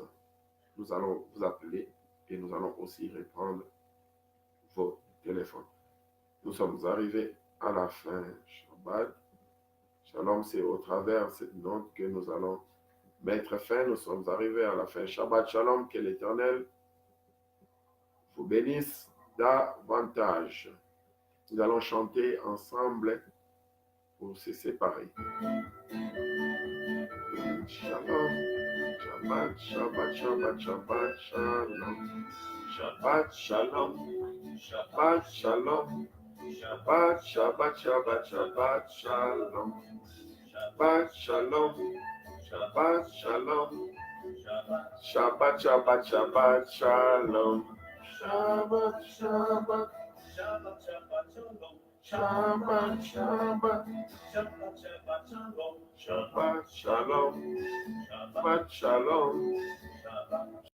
Nous allons vous appeler et nous allons aussi répondre vos téléphones. Nous sommes arrivés à la fin. Shabbat Shalom, c'est au travers de cette note que nous allons mettre fin. Nous sommes arrivés à la fin. Shabbat Shalom, que l'Éternel vous bénisse davantage. Nous allons chanter ensemble pour se séparer. Shalom, Shabbat, Shabbat, Shabbat, Shabbat, Shalom. Shabbat, Shalom, Shabbat, Shalom. Shabbat, Shabbat, Shabbat, Shabbat, Shalom. Shabbat, Shalom, Shabbat, Shalom. Shabbat, Shabbat, Shabbat, Shalom. Shabbat, Shabbat. Shabbat, Shabbat, Shalom. Shabbat, Shabbat. Shabbat, Shabbat, Shalom. Shabbat, Shalom. Shabbat, Shabbat, Shalom. Shabbat.